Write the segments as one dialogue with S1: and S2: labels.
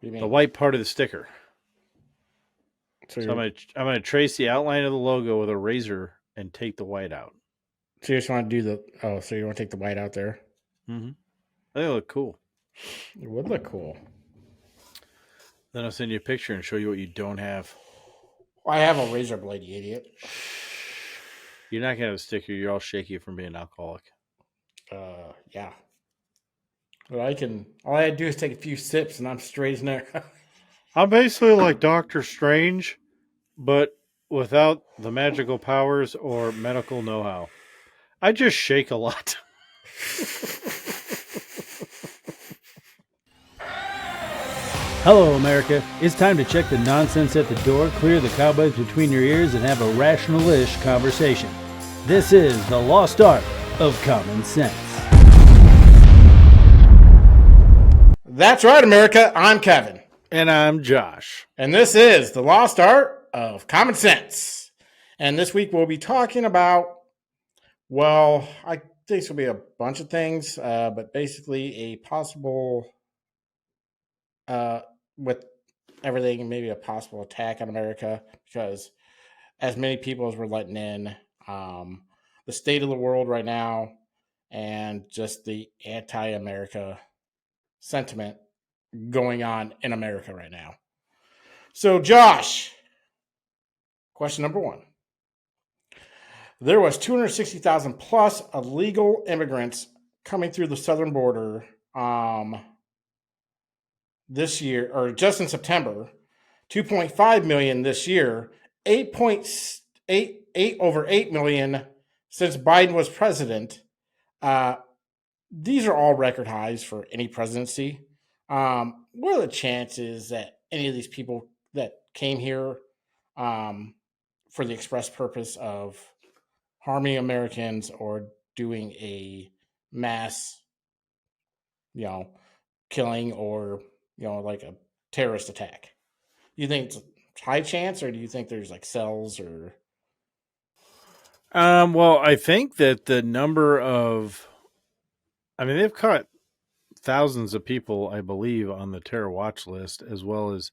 S1: do you
S2: The
S1: mean?
S2: white part of the sticker.
S1: So
S2: So
S1: you're
S2: I'm gonna trace the outline of the logo with a razor and take the white out.
S1: so you just want to do the so you want to take the white out there?
S2: Mm-hmm. I think it look cool.
S1: It would look cool.
S2: Then I'll send you a picture and show you what you don't have.
S1: I have a razor blade, you idiot.
S2: You're not gonna have a sticker. You're all shaky from being an alcoholic.
S1: Yeah. But all I do is take a few sips and I'm straight as neck.
S2: I'm basically like Doctor Strange, but without the magical powers or medical know-how. I just shake a lot. Hello, America. It's time to check the nonsense at the door, clear the cobwebs between your ears, and have a rational-ish conversation. This is the lost art of common sense.
S1: That's right, America. I'm Kevin.
S2: And I'm Josh.
S1: And this is the lost art of common sense. And this week we'll be talking about, well, I think this will be a bunch of things, but basically a possible, with everything, maybe a possible attack on America because as many people as we're letting in, the state of the world right now, and just the anti-America sentiment going on in America right now. So, Josh, question number one. There was 260,000 plus illegal immigrants coming through the southern border this year, or just in September. 2.5 million this year. 8.8 over 8 million since Biden was president. Uh, these are all record highs for any presidency. What are the chances that any of these people that came here um, for the express purpose of harming Americans or doing a mass, you know, killing or, like a terrorist attack? You think it's a high chance, or do you think there's like cells or?
S2: Well, I think that the number of, I mean, they've caught thousands of people, I believe, on the terror watch list, as well as,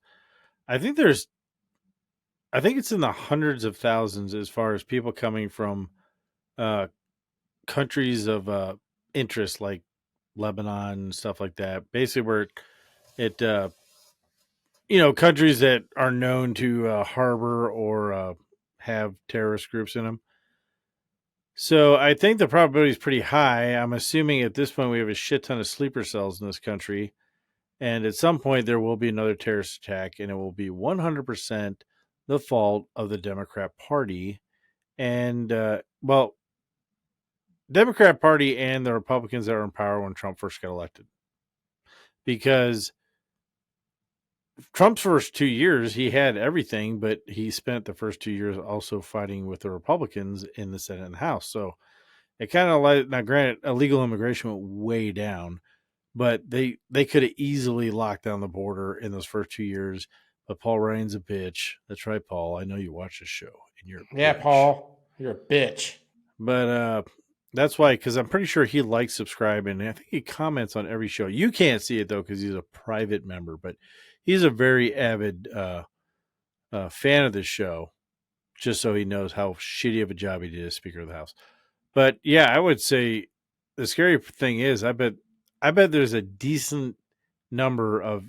S2: I think there's, I think it's in the hundreds of thousands as far as people coming from uh, countries of interest like Lebanon and stuff like that. Basically, where it, countries that are known to harbor or have terrorist groups in them. So I think the probability is pretty high. I'm assuming at this point we have a shit ton of sleeper cells in this country. And at some point there will be another terrorist attack, and it will be 100% the fault of the Democrat Party. And, Democrat Party and the Republicans that were in power when Trump first got elected. Because Trump's first 2 years, he had everything, but he spent the first 2 years also fighting with the Republicans in the Senate and the House. So it kind of like, now granted, illegal immigration went way down, but they could have easily locked down the border in those first 2 years. But Paul Ryan's a bitch. That's right, Paul. I know you watch this show and you're a
S1: Yeah,
S2: bitch.
S1: Paul, you're a bitch.
S2: But that's why, because I'm pretty sure he likes subscribing. And I think he comments on every show. You can't see it though because he's a private member, but he's a very avid fan of this show. Just so he knows how shitty of a job he did as Speaker of the House. But yeah, I would say the scary thing is, I bet there's a decent number of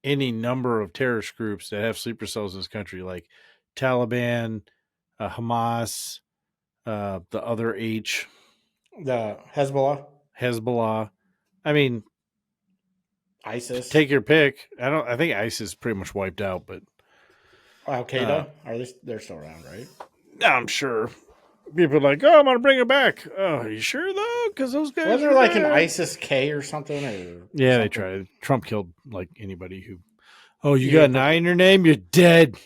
S2: any number of terrorist groups that have sleeper cells in this country, like Taliban, Hamas, the other H,
S1: The Hezbollah,
S2: Hezbollah. I mean,
S1: ISIS,
S2: take your pick. I think ISIS is pretty much wiped out, but
S1: Al
S2: uh,
S1: Qaeda. Are they're still around, right?
S2: I'm sure people are like, "Oh, I'm gonna bring it back." Oh, are you sure though? Because those guys
S1: Wasn't there
S2: are
S1: like an
S2: bad.
S1: ISIS K or something or
S2: Yeah, they
S1: something?
S2: tried. Trump killed like anybody who. Oh, you got
S1: Even
S2: an I in your name? You're dead.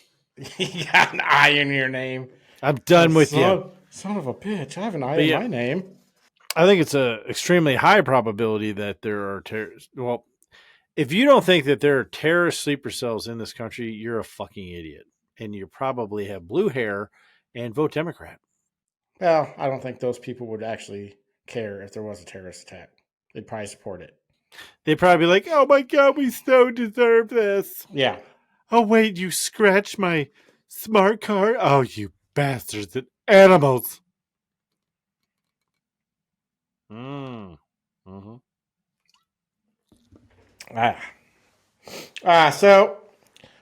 S1: you got an I in your name.
S2: I'm done with you.
S1: Son of a bitch! I have an I
S2: But
S1: in
S2: yeah,
S1: my name.
S2: I think it's a extremely high probability that there are terrorists. Well, if you don't think that there are terrorist sleeper cells in this country, you're a fucking idiot, and you probably have blue hair and vote Democrat.
S1: Well, I don't think those people would actually care if there was a terrorist attack. They'd probably support it.
S2: They probably be like, "Oh my god, we so deserve this."
S1: Yeah.
S2: Oh wait, you scratched my smart card. Oh, you bastards and animals. Mm. Mm-hmm.
S1: Ah. So,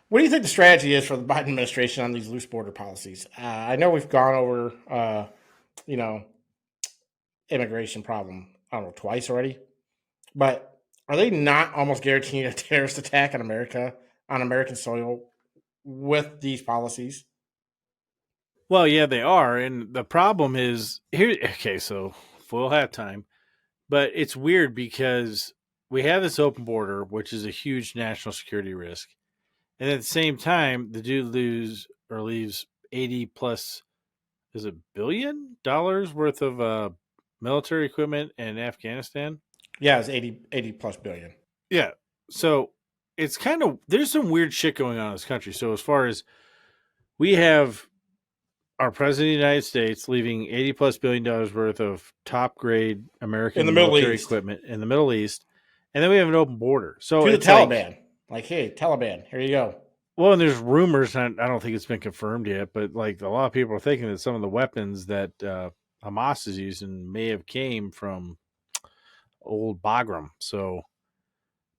S1: what do you think the strategy is for the Biden administration on these loose border policies? I know we've gone over, you know, immigration problem, I don't know, twice already. But are they not almost guaranteeing a terrorist attack on America, on American soil, with these policies?
S2: Well, yeah, they are, and the problem is here. Okay, so full halftime, but it's weird because we have this open border, which is a huge national security risk, and at the same time, the dude leaves 80 plus, is it $1 billion worth of military equipment in Afghanistan.
S1: Yeah, it's 80 plus billion.
S2: Yeah, so it's kind of, there's some weird shit going on in this country. So as far as we have our president of the United States leaving 80 plus $1 billion worth of top grade
S1: In the
S2: American
S1: Middle
S2: military
S1: East
S2: equipment in the Middle East, and then we have an open border. So
S1: to the
S2: it's like,
S1: Taliban. Like, hey, Taliban, here you go.
S2: well, and there's rumors, and I don't think it's been confirmed yet, but like a lot of people are thinking that some of the weapons that Hamas is using may have came from old Bagram. So,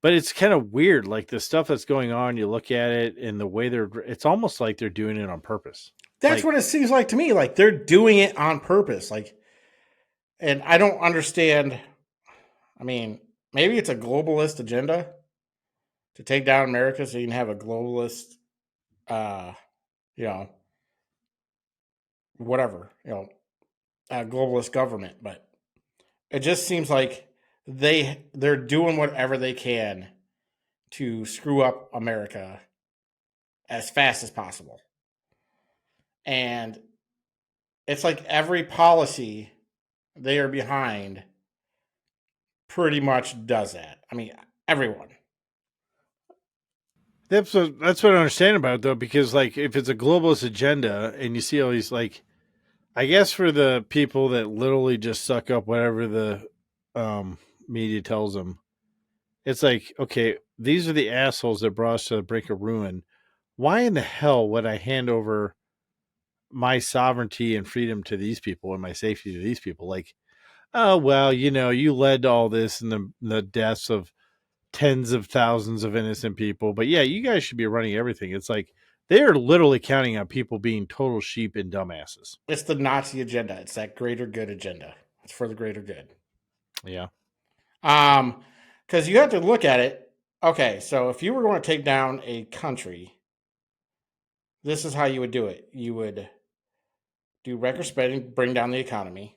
S2: but it's kind of weird, like the stuff that's going on. You look at it and the way it's almost like they're doing it on purpose.
S1: That's
S2: Like,
S1: what it seems like to me. Like they're doing it on purpose. Like, and I don't understand. I mean, maybe it's a globalist agenda to take down America, so you can have a globalist, uh, you know, whatever, a globalist government. But it just seems like they're doing whatever they can to screw up America as fast as possible. And it's like every policy they are behind pretty much does that. I mean, everyone.
S2: that's what I understand about it though, because like if it's a globalist agenda and you see all these, like, I guess for the people that literally just suck up whatever the um, media tells them, it's like, okay, these are the assholes that brought us to the brink of ruin. Why in the hell would I hand over my sovereignty and freedom to these people and my safety to these people? Like, oh well, you led to all this and the deaths of tens of thousands of innocent people. But yeah, you guys should be running everything. It's like they are literally counting on people being total sheep and dumbasses.
S1: It's the Nazi agenda. It's that greater good agenda. It's for the greater good.
S2: Yeah.
S1: Because you have to look at it. Okay, so if you were going to take down a country, this is how you would do it. You would do record spending, bring down the economy.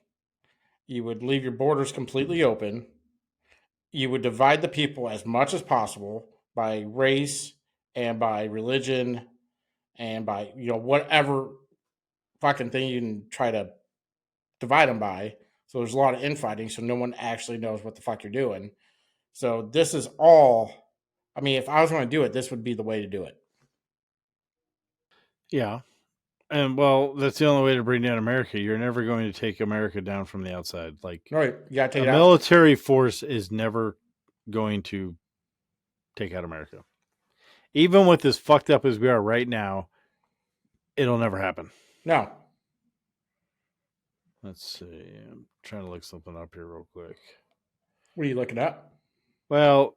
S1: You would leave your borders completely open. You would divide the people as much as possible by race and by religion and by whatever fucking thing you can try to divide them by. So there's a lot of infighting, so no one actually knows what the fuck you're doing. So this is all. I mean, if I was going to do it, this would be the way to do it.
S2: Yeah. And well, that's the only way to bring down America. You're never going to take America down from the outside. Like,
S1: All right, you got to take
S2: a
S1: it out.
S2: military force is never going to take out America. Even with as fucked up as we are right now, it'll never happen.
S1: No.
S2: Let's see. I'm trying to look something up here real quick.
S1: What are you looking at?
S2: Well,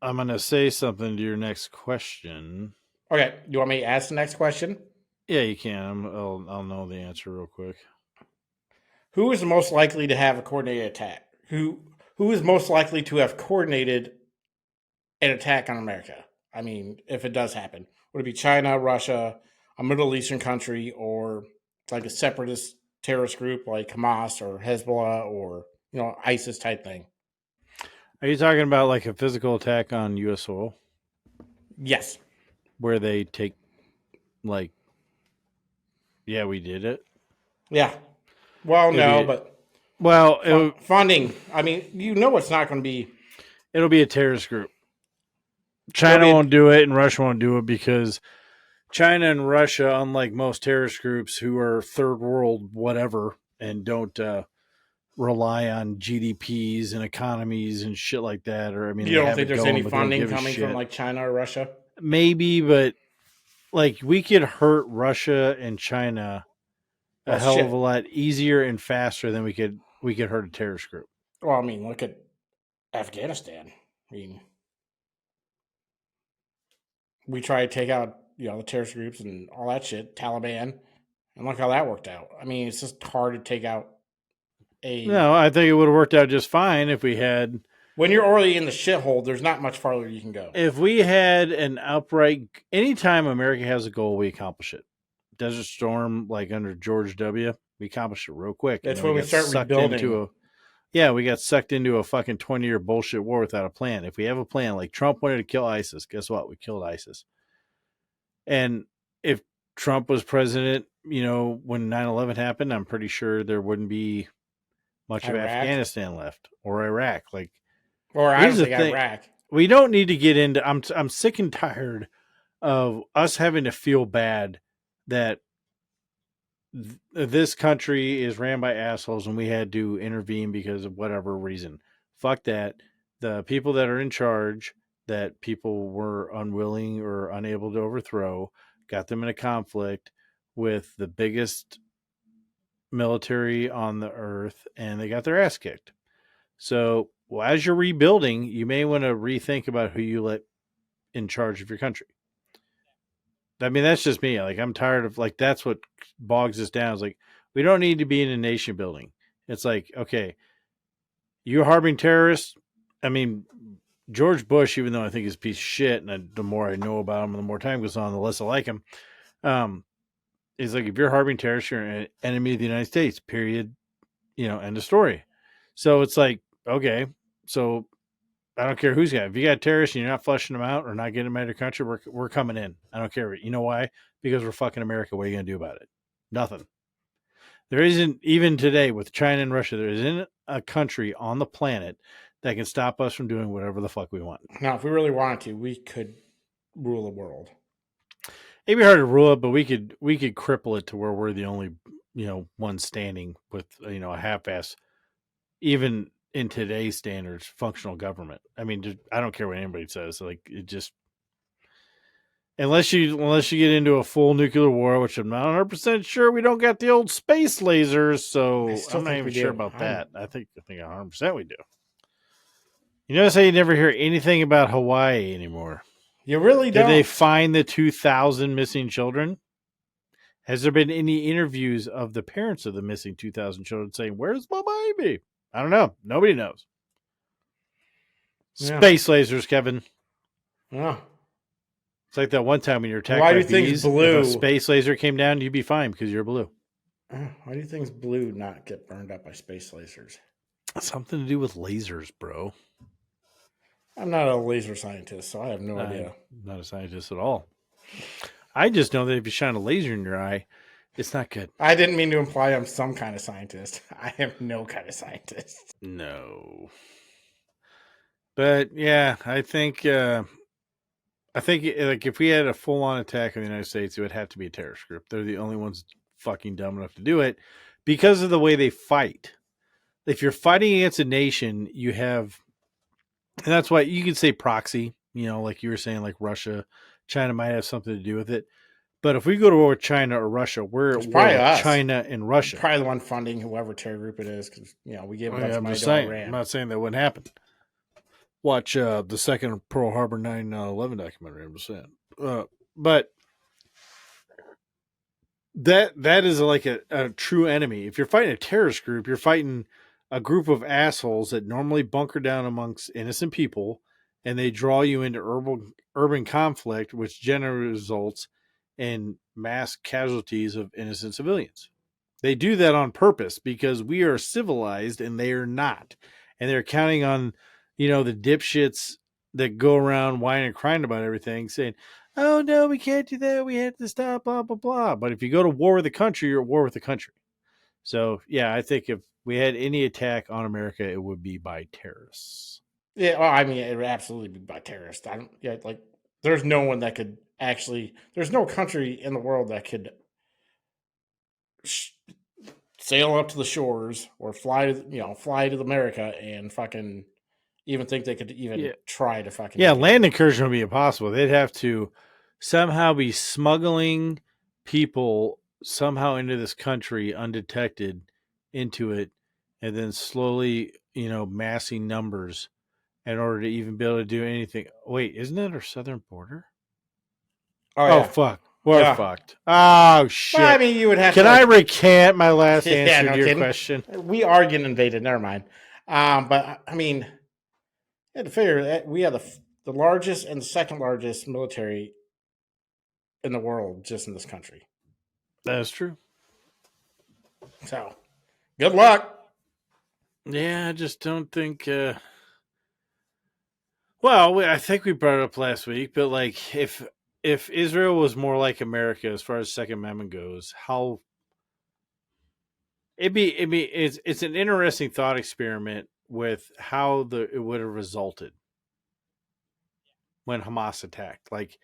S2: I'm going to say something to your next question.
S1: Okay, you want me to ask the next question?
S2: Yeah, you can. I'll know the answer real quick.
S1: Who is most likely to have a coordinated attack? Who is most likely to have coordinated an attack on America? I mean, if it does happen, would it be China, Russia, a Middle Eastern country, or like a separatist terrorist group like Hamas or Hezbollah or ISIS type thing?
S2: Are you talking about like a physical attack on U.S. soil
S1: Yes.
S2: where they take, like, yeah, we did it?
S1: Yeah. Well,
S2: It'll
S1: no,
S2: be,
S1: but
S2: well,
S1: funding. I mean, it's not going to be.
S2: it'll be a terrorist group.
S1: There'll
S2: China
S1: be
S2: won't do it and Russia won't do it because China and Russia, unlike most terrorist groups who are third world whatever and don't rely on GDPs and economies and shit like that. Or I mean,
S1: You
S2: they
S1: don't
S2: have
S1: think
S2: it
S1: there's any
S2: going, but they don't
S1: funding
S2: give a
S1: coming from
S2: shit.
S1: like China or Russia?
S2: Maybe, but like we could hurt Russia and China a
S1: Well,
S2: hell of a
S1: shit.
S2: lot easier and faster than we could hurt a terrorist group.
S1: Well, I mean, look at Afghanistan. I mean, we try to take out the terrorist groups and all that shit, Taliban, and look how that worked out. I mean, it's just hard to take out a
S2: No, I think it would have worked out just fine if we had
S1: when you're already in the shithole. There's not much farther you can go.
S2: an outright. Anytime America has a goal, we accomplish it. Desert Storm, like under George W., we accomplished it real quick, and
S1: That's
S2: then we
S1: when we
S2: got
S1: start
S2: sucked into
S1: rebuilding.
S2: a we got sucked into a fucking 20-year bullshit war without a plan. If we have a plan, like Trump wanted to kill ISIS, guess what? We killed ISIS. And if Trump was president, when 9/11 happened, I'm pretty sure there wouldn't be much of
S1: Iraq,
S2: Afghanistan left or Iraq. Like,
S1: or I
S2: here's
S1: don't
S2: the
S1: think
S2: thing.
S1: Iraq.
S2: We don't need to get into I'm sick and tired of us having to feel bad that this country is ran by assholes and we had to intervene because of whatever reason. Fuck that. The people that are in charge that people were unwilling or unable to overthrow got them in a conflict with the biggest military on the earth and they got their ass kicked. So, as you're rebuilding, you may want to rethink about who you let in charge of your country. I mean, that's just me. Like, I'm tired of like that's what bogs us down. Is like we don't need to be in a nation building. It's like, okay, you harboring terrorists. I mean, George Bush, even though I think he's a piece of shit, and the more I know about him, and the more time goes on, the less I like him. Um, is like if you're harboring terrorists, you're an enemy of the United States. Period. End of story. So it's like, okay, so I don't care who's got. If you got terrorists and you're not flushing them out or not getting them out of your country, we're coming in. I don't care. You know why? Because we're fucking America. What are you gonna do about it? Nothing. There isn't even today with China and Russia. There isn't a country on the planet that can stop us from doing whatever the fuck we want.
S1: Now, if we really wanted to, we could rule the world.
S2: It'd be hard to rule it, but we could cripple it to where we're the only one standing with a half-ass, even in today's standards, functional government. I mean, I don't care what anybody says. Like, it just unless you get into a full nuclear war, which I'm not 100% sure. We don't got the old space lasers,
S1: I
S2: so
S1: still
S2: I'm not
S1: think
S2: even
S1: we
S2: sure
S1: do.
S2: about that. I think 100% we do. You notice how you never hear anything about Hawaii anymore.
S1: You really
S2: Did they
S1: don't.
S2: find the 2,000 missing children? Has there been any interviews of the parents of the missing 2,000 children saying, "Where's my baby"? I don't know. Nobody knows.
S1: Yeah.
S2: Space lasers, Kevin.
S1: Yeah.
S2: It's like that one time when you're attacked
S1: Why
S2: by
S1: do things
S2: bees. If a
S1: blue?
S2: space laser came down, you'd be fine because you're blue.
S1: Why do things blue not get burned up by space lasers?
S2: Something to do with lasers, bro.
S1: I'm not a laser scientist, so I have no
S2: I'm
S1: idea.
S2: not a scientist at all. I just know that if you shine a laser in your eye, it's not good.
S1: I didn't mean to imply I'm some kind of scientist. I am no kind of scientist.
S2: No. But yeah, I think like if we had a full on attack on the United States, it would have to be a terrorist group. They're the only ones fucking dumb enough to do it because of the way they fight. If you're fighting against a nation, you have, and that's why you can say proxy, like you were saying, like Russia, China might have something to do with it. But if we go to war with China or Russia, we're
S1: It's
S2: at war
S1: probably
S2: with
S1: us.
S2: China and Russia.
S1: Probably the one funding whoever terror group it is, because we gave a bunch of
S2: I'm
S1: money
S2: just
S1: to
S2: saying.
S1: Iran.
S2: I'm not saying that wouldn't happen. Watch the second Pearl Harbor 9/11 documentary. I'm just saying. But that is like a true enemy. If you're fighting a terrorist group, you're fighting a group of assholes that normally bunker down amongst innocent people, and they draw you into urban conflict, which generally results in mass casualties of innocent civilians. They do that on purpose because we are civilized and they are not, and they're counting on the dipshits that go around whining and crying about everything, saying, "Oh no, we can't do that. We have to stop." Blah blah blah. But if you go to war with the country, you're at war with the country. So yeah, I think if we had any attack on America, it would be by terrorists.
S1: Yeah, well, I mean, it would absolutely be by terrorists. I don't. Yeah, like there's no one that could actually. There's no country in the world that could sail up to the shores or fly to America and fucking even think they could even
S2: Yeah,
S1: try to fucking
S2: yeah.
S1: get in.
S2: Land incursion would be impossible. They'd have to somehow be smuggling people somehow into this country undetected into it, and then slowly, massing numbers in order to even be able to do anything. Wait, isn't that our southern border?
S1: Oh
S2: Oh
S1: yeah,
S2: fuck, we're
S1: yeah.
S2: fucked. Oh
S1: Well, I
S2: shit.
S1: mean, you would have to
S2: Can I
S1: like,
S2: recant my last
S1: yeah,
S2: answer
S1: no
S2: to your
S1: kidding.
S2: question?
S1: We are getting invaded. Never mind. But I mean, you had to figure that we have the largest and the second largest military in the world just in this country.
S2: That's true.
S1: So good luck.
S2: Yeah, I just don't think. Well, I think we brought it up last week, but like, if Israel was more like America as far as Second Amendment goes, how it's an interesting thought experiment with how it would have resulted when Hamas attacked. Like,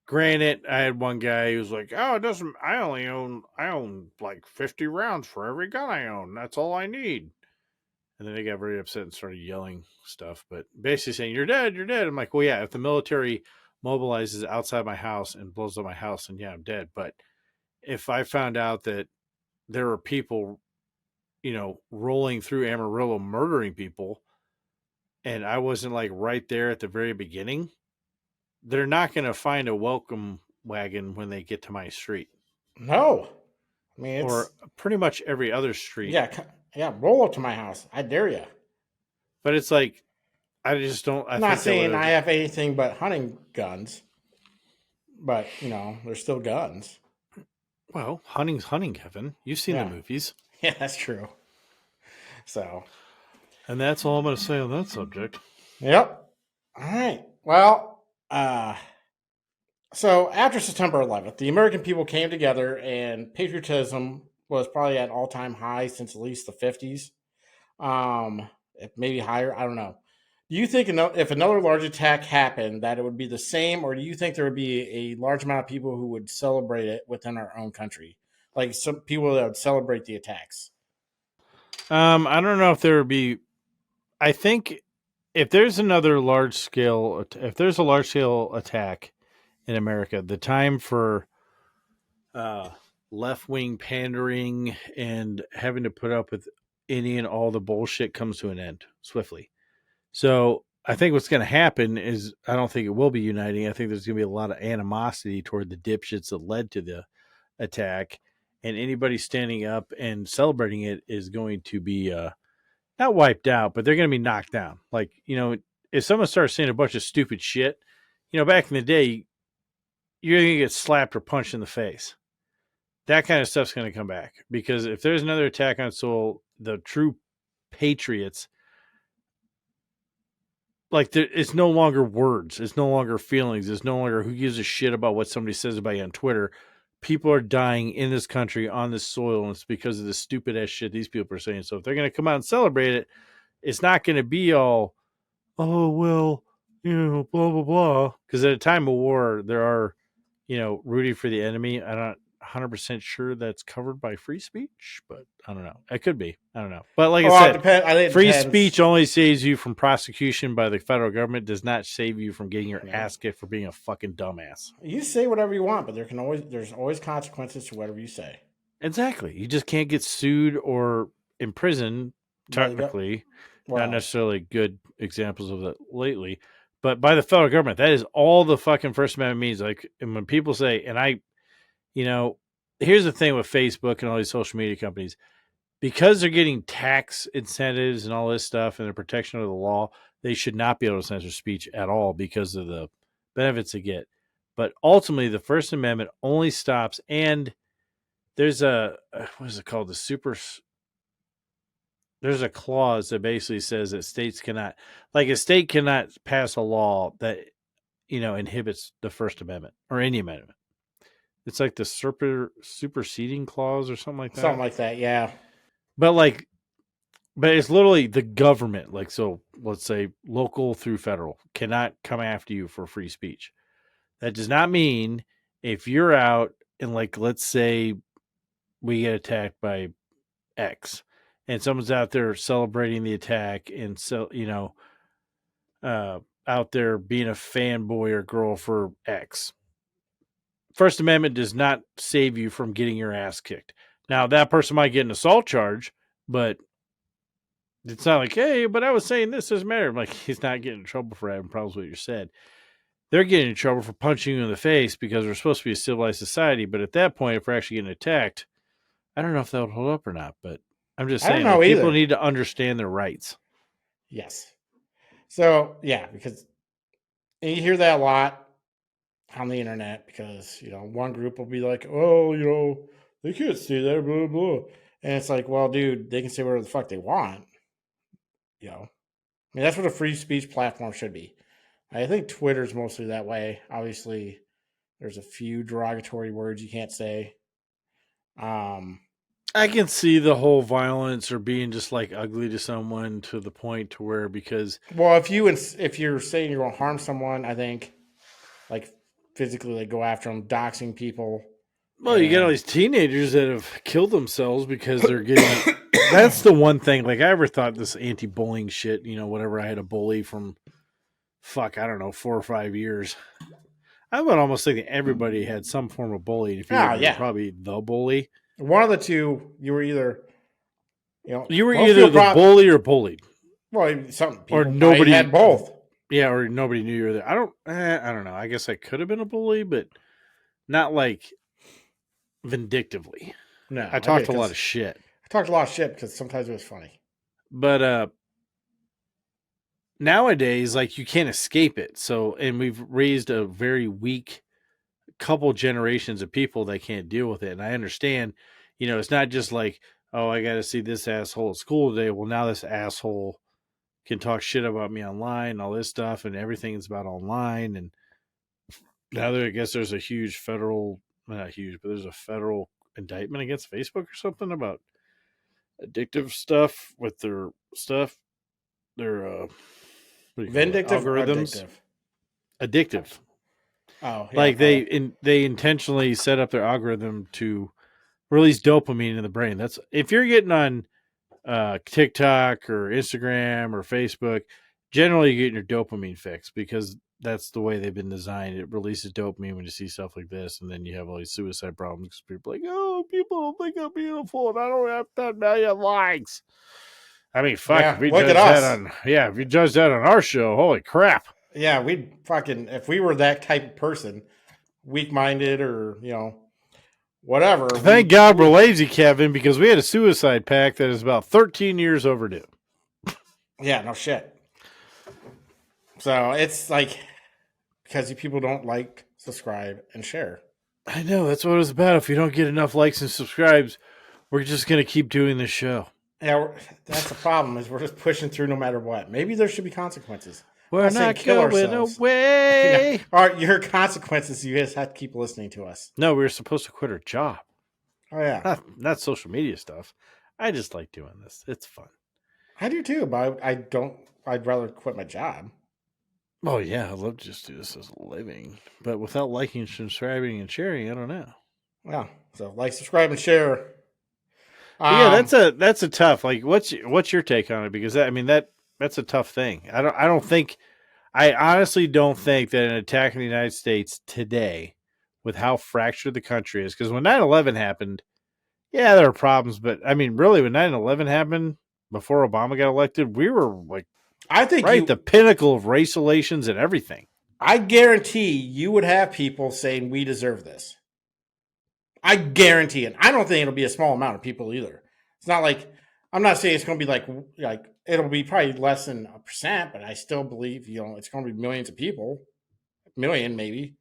S2: granted, I had one guy who was like, "Oh, it doesn't. I own like 50 rounds for every gun I own. That's all I need." And then they got very upset and started yelling stuff, but basically saying, "You're dead, you're dead." I'm like, well, yeah, if the military mobilizes outside my house and blows up my house, then yeah, I'm dead. But if I found out that there were people, rolling through Amarillo murdering people, and I wasn't like right there at the very beginning, they're not going to find a welcome wagon when they get to my street
S1: No, I mean it's
S2: or pretty much every other street.
S1: yeah, yeah. Roll up to my house. I dare you.
S2: But it's like, I just don't, I
S1: I'm not
S2: think that would
S1: saying I
S2: have,
S1: have anything but hunting guns, but they're still guns.
S2: well, hunting's hunting, Kevin. You've seen the
S1: Yeah,
S2: movies.
S1: yeah, that's true. So,
S2: And that's all I'm going to say on that subject.
S1: yep. All right. Well, so after September 11th, the American people came together, and patriotism was probably at all time high since at least the 50s. Maybe higher. I don't know. Do you think if another large attack happened, that it would be the same, or do you think there would be a large amount of people who would celebrate it within our own country, like some people that would celebrate the attacks?
S2: I don't know if there would be. I think if there's if there's a large scale attack in America, the time for uh, left wing pandering and having to put up with any and all the bullshit comes to an end swiftly. So I think what's going to happen is I don't think it will be uniting. I think there's going to be a lot of animosity toward the dipshits that led to the attack, and anybody standing up and celebrating it is going to be not wiped out, but they're going to be knocked down. Like, if someone starts saying a bunch of stupid shit, back in the day, you're going to get slapped or punched in the face. That kind of stuff's going to come back because if there's another attack on Seoul, the true patriots, like, it's no longer words, it's no longer feelings, it's no longer who gives a shit about what somebody says about you on Twitter. People are dying in this country on this soil, and it's because of the stupid ass shit these people are saying. So if they're going to come out and celebrate it, it's not going to be all, oh well, blah blah blah. Because at a time of war, there are, rooting for the enemy. I'm not 100% sure that's covered by free speech, but I don't know. It could be. I don't know. But like I
S1: Well, it
S2: said,
S1: depends. I think it
S2: free
S1: depends.
S2: speech only saves you from prosecution by the federal government. Does not save you from getting your
S1: Yeah,
S2: ass kicked for being a fucking dumbass.
S1: you say whatever you want, but there's always consequences to whatever you say.
S2: Exactly. You just can't get sued or imprisoned.
S1: By the go,
S2: Technically, not
S1: well,
S2: necessarily good examples of that lately, but by the federal government. That is all the fucking First Amendment means. Like, and when people say, and you know, here's the thing with Facebook and all these social media companies, because they're getting tax incentives and all this stuff and the protection of the law, they should not be able to censor speech at all because of the benefits they get. But ultimately, the First Amendment only stops, and there's what is it called? There's a clause that basically says that states cannot, like, a state cannot pass a law that inhibits the First Amendment or any amendment. It's like the superseding clause or something like
S1: something
S2: that.
S1: like that. Yeah.
S2: But like, but it's literally the government. Like, so let's say local through federal cannot come after you for free speech. That does not mean if you're out and, like, let's say we get attacked by X, and someone's out there celebrating the attack, and so out there being a fanboy or girl for X. First Amendment does not save you from getting your ass kicked. Now that person might get an assault charge, but it's not like, hey, but I was saying this doesn't matter. I'm like, he's not getting in trouble for having problems with what you said. They're getting in trouble for punching you in the face because we're supposed to be a civilized society. But at that point, if we're actually getting attacked, I don't know if that would hold up or not. But I'm just
S1: I don't
S2: saying,
S1: know
S2: like, people
S1: either.
S2: need to understand their rights.
S1: Yes. So yeah, because and you hear that a lot on the internet because one group will be like, oh, they can't say that, blah blah, and it's like, well, dude, they can say whatever the fuck they want. I mean, that's what a free speech platform should be. I think Twitter's mostly that way. Obviously, there's a few derogatory words you can't say.
S2: I can see the whole violence or being just like ugly to someone to the point to where because
S1: Well, if you're saying you're going to harm someone, I think like physically like go after them, doxing people.
S2: you get all
S1: And
S2: these teenagers that have killed themselves because they're getting. That's the one thing. Like I ever thought this anti-bullying shit. Whatever I had a bully from, I don't know, 4 or 5 years. I would almost think that everybody had some form of bullying. If you're
S1: yeah,
S2: probably the bully,
S1: one of the two, you were either
S2: you were
S1: most
S2: either
S1: people
S2: the bully or bullied,
S1: some
S2: or
S1: people probably
S2: nobody
S1: had both.
S2: Yeah, or nobody knew you were there. I don't know. I guess I could have been a bully, but not like vindictively.
S1: No,
S2: I
S1: I did
S2: talked a lot
S1: because
S2: of shit.
S1: I talked a lot of shit because sometimes it was funny.
S2: But nowadays, like you can't escape it. So, and we've raised a very weak couple generations of people that can't deal with it. And I understand, it's not just like, oh, I got to see this asshole at school today. Well, now this asshole can talk shit about me online, and all this stuff, and everything's about online. And now I guess there's a huge federal, well, not huge, but there's a federal indictment against Facebook or something about addictive stuff with their stuff. Their what do you call it?
S1: Vindictive or
S2: Algorithms.
S1: addictive?
S2: Addictive.
S1: Oh, yeah.
S2: Like they intentionally set up their algorithm to release dopamine in the brain. That's if you're getting on TikTok or Instagram or Facebook, generally you're getting your dopamine fix because that's the way they've been designed. It releases dopamine when you see stuff like this, and then you have all these suicide problems because people are like, oh, people don't think I'm beautiful and I don't have 10 million likes. I mean, fuck,
S1: Yeah, look at us.
S2: if you judge that on our show, holy crap.
S1: Yeah, we'd fucking, if we were that type of person, weak minded or, whatever.
S2: Thank God we're lazy, Kevin, because we had a suicide pact that is about 13 years overdue.
S1: Yeah, no shit. So it's like, because you people don't like, subscribe, and share.
S2: I know, that's what it was about. If you don't get enough likes and subscribes, we're just going to keep doing this show.
S1: Yeah, that's the problem, is we're just pushing through no matter what. Maybe there should be consequences.
S2: We're not going away.
S1: All right, your consequences, you guys have to keep listening to us.
S2: No, we were supposed to quit our job.
S1: Oh, yeah.
S2: Not social media stuff. I just like doing this. It's fun.
S1: I do too, but I'd rather quit my job.
S2: Oh, yeah. I'd love to just do this as a living. But without liking, subscribing, and sharing, I don't know.
S1: Well, so like, subscribe, and share.
S2: Yeah, that's a tough. Like, what's your take on it? Because that's a tough thing. I honestly don't think that an attack in the United States today, with how fractured the country is, because when 9/11 happened, yeah, there were problems, but I mean, really, when 9/11 happened, before Obama got elected, we were like,
S1: I think
S2: right, the pinnacle of race relations and everything.
S1: I guarantee you would have people saying we deserve this. I guarantee it. I don't think it'll be a small amount of people either. It's not like, I'm not saying it's going to be like it'll be probably less than 1%, but I still believe it's going to be millions of people, million maybe.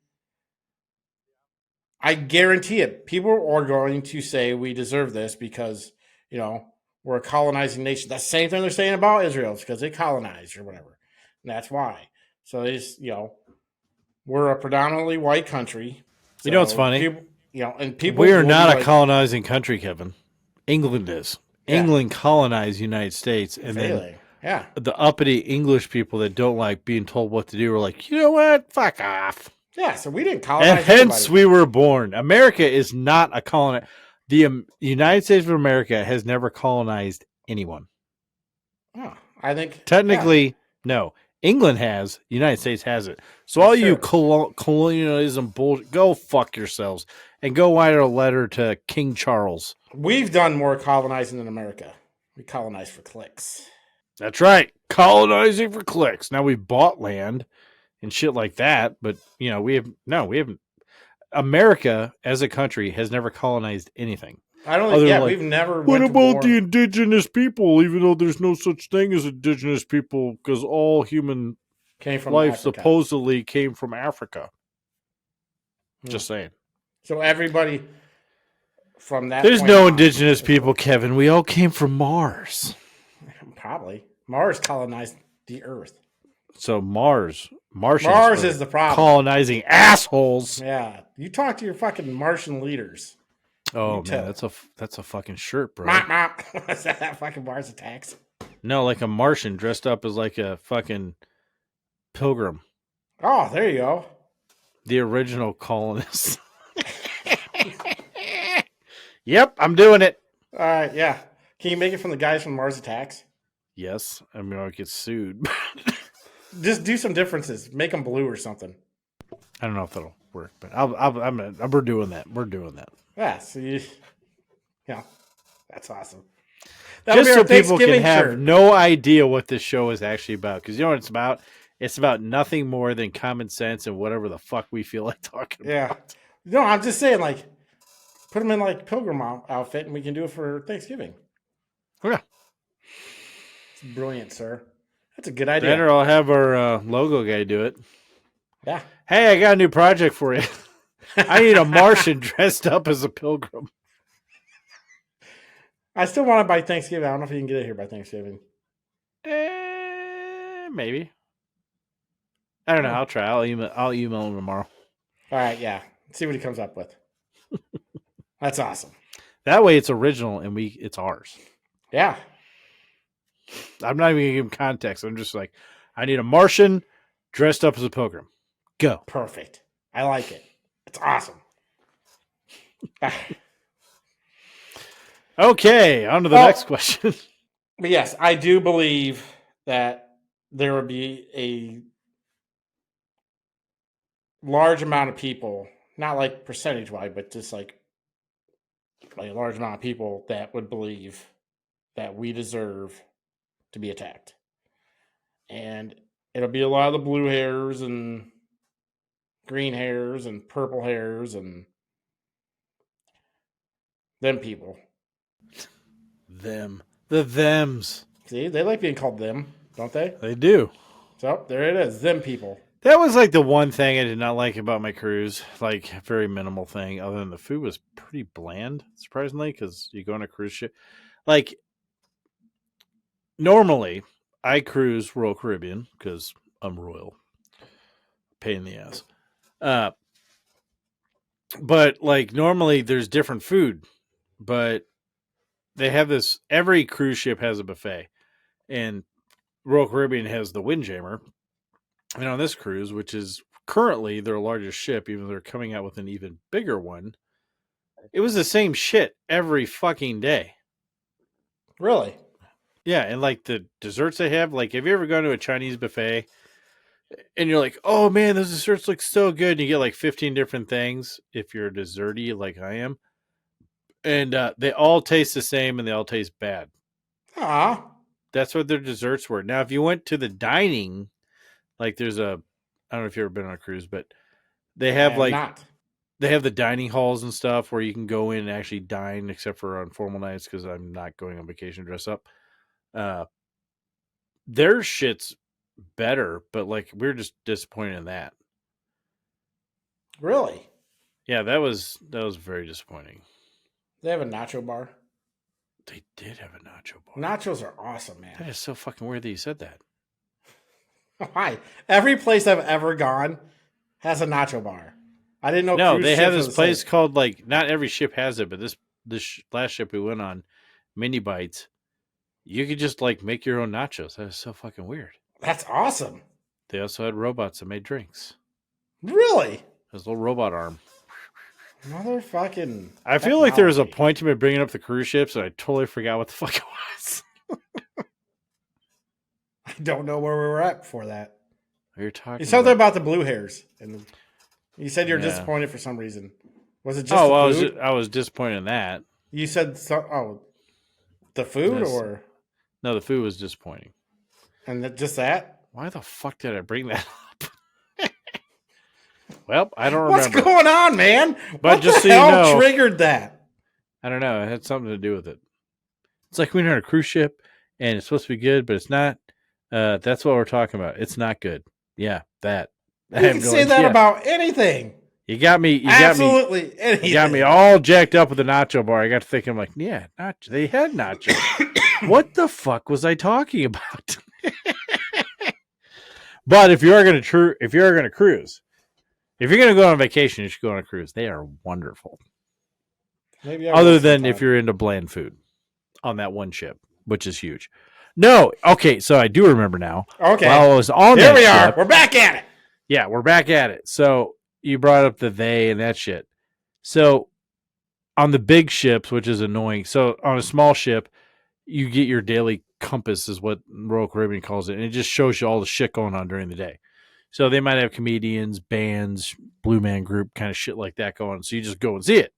S1: I guarantee it. People are going to say we deserve this because we're a colonizing nation. That's the same thing they're saying about Israel. It's because they colonized or whatever, and that's why. So it's we're a predominantly white country. So
S2: what's funny?
S1: People.
S2: We are not a colonizing country, Kevin. England is. Yeah. England colonized the United States, and then the uppity English people that don't like being told what to do are like, you know what? Fuck off.
S1: Yeah, so we didn't colonize.
S2: And hence we were born. America is not a colony. The United States of America has never colonized anyone.
S1: Oh, I think
S2: Technically, no. England has. The United States hasn't. So
S1: that's
S2: all you
S1: true.
S2: colonialism bullshit, go fuck yourselves and go write a letter to King Charles.
S1: We've done more colonizing than America. We colonized for clicks.
S2: That's right. Colonizing for clicks. Now we've bought land and shit like that, but we haven't. America as a country has never colonized anything.
S1: I don't think.
S2: Other than
S1: Yeah,
S2: like,
S1: we've never
S2: what
S1: went to
S2: about the
S1: war.
S2: indigenous people? Even though there's no such thing as indigenous people, because all human
S1: Came from
S2: life
S1: Africa.
S2: supposedly came from Africa.
S1: Hmm.
S2: Just saying.
S1: So everybody from that
S2: There's
S1: point
S2: no
S1: on,
S2: indigenous people, Kevin. We all came from Mars.
S1: probably Mars colonized the Earth.
S2: So Martians
S1: Mars
S2: are
S1: is the problem.
S2: colonizing assholes.
S1: Yeah, you talk to your fucking Martian leaders. You
S2: Oh man,
S1: tell.
S2: that's a fucking shirt, bro.
S1: Mop mop. Is that fucking Mars attacks?
S2: No, like a Martian dressed up as like a fucking pilgrim.
S1: Oh, there you go.
S2: The original colonists. Yep, I'm doing it.
S1: All right, yeah. Can you make it from the guys from Mars Attacks?
S2: Yes, I mean I'll get sued.
S1: Just do some differences. Make them blue or something.
S2: I don't know if that'll work, but we're doing that. We're doing that.
S1: Yeah, so yeah, that's awesome. That'll
S2: Just
S1: be
S2: so
S1: our
S2: people can
S1: Thanksgiving
S2: have
S1: shirt.
S2: no idea what this show is actually about. Because you know what it's about? It's about nothing more than common sense and whatever the fuck we feel like talking
S1: Yeah.
S2: about.
S1: No, I'm just saying, like, put them in like pilgrim outfit, and we can do it for Thanksgiving.
S2: Yeah.
S1: It's brilliant, sir. That's a good
S2: Then
S1: idea.
S2: or I'll have our logo guy do it.
S1: Yeah.
S2: Hey, I got a new project for you. I need a Martian dressed up as a pilgrim.
S1: I still want it by Thanksgiving. I don't know if you can get it here by Thanksgiving.
S2: Maybe. I don't know. I'll try. I'll email him tomorrow.
S1: All right, yeah. See what he comes up with. That's awesome.
S2: That way it's original and it's ours.
S1: Yeah.
S2: I'm not even gonna give him context. I'm just like, I need a Martian dressed up as a pilgrim. Go.
S1: Perfect. I like it. It's awesome.
S2: Okay, on to the next question.
S1: But yes, I do believe that there would be a large amount of people, not like percentage wise, but just like a large amount of people that would believe that we deserve to be attacked. And it'll be a lot of the blue hairs and green hairs and purple hairs and them people.
S2: Them. The thems.
S1: See, they like being called them, don't they?
S2: They do.
S1: So there it is, them people.
S2: That was like the one thing I did not like about my cruise. Like, very minimal thing. Other than the food was pretty bland, surprisingly, because you go on a cruise ship. Like, normally, I cruise Royal Caribbean because I'm royal. Pain in the ass. But, like, normally there's different food. But they have this, every cruise ship has a buffet. And Royal Caribbean has the Windjammer. And on this cruise, which is currently their largest ship, even though they're coming out with an even bigger one, it was the same shit every fucking day.
S1: Really?
S2: Yeah, and like the desserts they have, like, have you ever gone to a Chinese buffet and you're like, oh man, those desserts look so good, and you get like 15 different things if you're a desserty like I am, and they all taste the same and they all taste bad.
S1: Ah.
S2: That's what their desserts were. Now, if you went to the dining, like there's a, I don't know if you've ever been on a cruise, but they have like
S1: not.
S2: they have the dining halls and stuff where you can go in and actually dine, except for on formal nights because I'm not going on vacation to dress up. Their shit's better, but like we're just disappointed in that.
S1: Really?
S2: Yeah, that was very disappointing.
S1: They have a nacho bar.
S2: They did have a nacho bar.
S1: Nachos are awesome, man.
S2: That is so fucking weird that you said that.
S1: Why? Every place I've ever gone has a nacho bar. I didn't know.
S2: No,
S1: cruise
S2: they have
S1: ships
S2: this
S1: were the
S2: place
S1: same.
S2: called, like, not every ship has it, but this last ship we went on, Mini Bites, you could just like make your own nachos. That is so fucking weird.
S1: That's awesome.
S2: They also had robots that made drinks.
S1: Really?
S2: His little robot arm.
S1: Motherfucking
S2: I feel like there was a
S1: technology.
S2: point to me bringing up the cruise ships, and I totally forgot what the fuck it was.
S1: I don't know where we were at before that.
S2: We were
S1: You
S2: talking
S1: said something
S2: about,
S1: about the blue hairs, and you said you're
S2: yeah.
S1: disappointed for some reason. Was it just
S2: Oh,
S1: the
S2: well,
S1: food?
S2: I was disappointed in that.
S1: You said the food,
S2: That's,
S1: or
S2: no, the food was disappointing.
S1: just that?
S2: Why the fuck did I bring that up? Well, I don't
S1: What's
S2: remember.
S1: going on, man?
S2: But
S1: What the
S2: just so you
S1: hell
S2: know,
S1: triggered that?
S2: I don't know. It had something to do with it. It's like when you're on a cruise ship and it's supposed to be good, but it's not. That's what we're talking about. It's not good. Yeah, that. I
S1: You
S2: have
S1: can
S2: no
S1: say that
S2: idea.
S1: about anything.
S2: You got me.
S1: Absolutely anything.
S2: You got me all jacked up with the nacho bar. I got to thinking, I'm like, yeah, nacho. They had nachos. What the fuck was I talking about? But if you're gonna cruise, if you're gonna go on vacation, you should go on a cruise. They are wonderful.
S1: Maybe I will
S2: Other than if
S1: sometime.
S2: you're into bland food on that one ship, which is huge. No, okay, so I do remember now.
S1: Okay.
S2: While I was on
S1: Here
S2: that
S1: we are.
S2: ship,
S1: We're back at it.
S2: yeah, we're back at it. So you brought up the they and that shit. So on the big ships, which is annoying. So on a small ship, you get your daily compass, is what Royal Caribbean calls it, and it just shows you all the shit going on during the day. So they might have comedians, bands, Blue Man Group, kind of shit like that going on. So you just go and see it.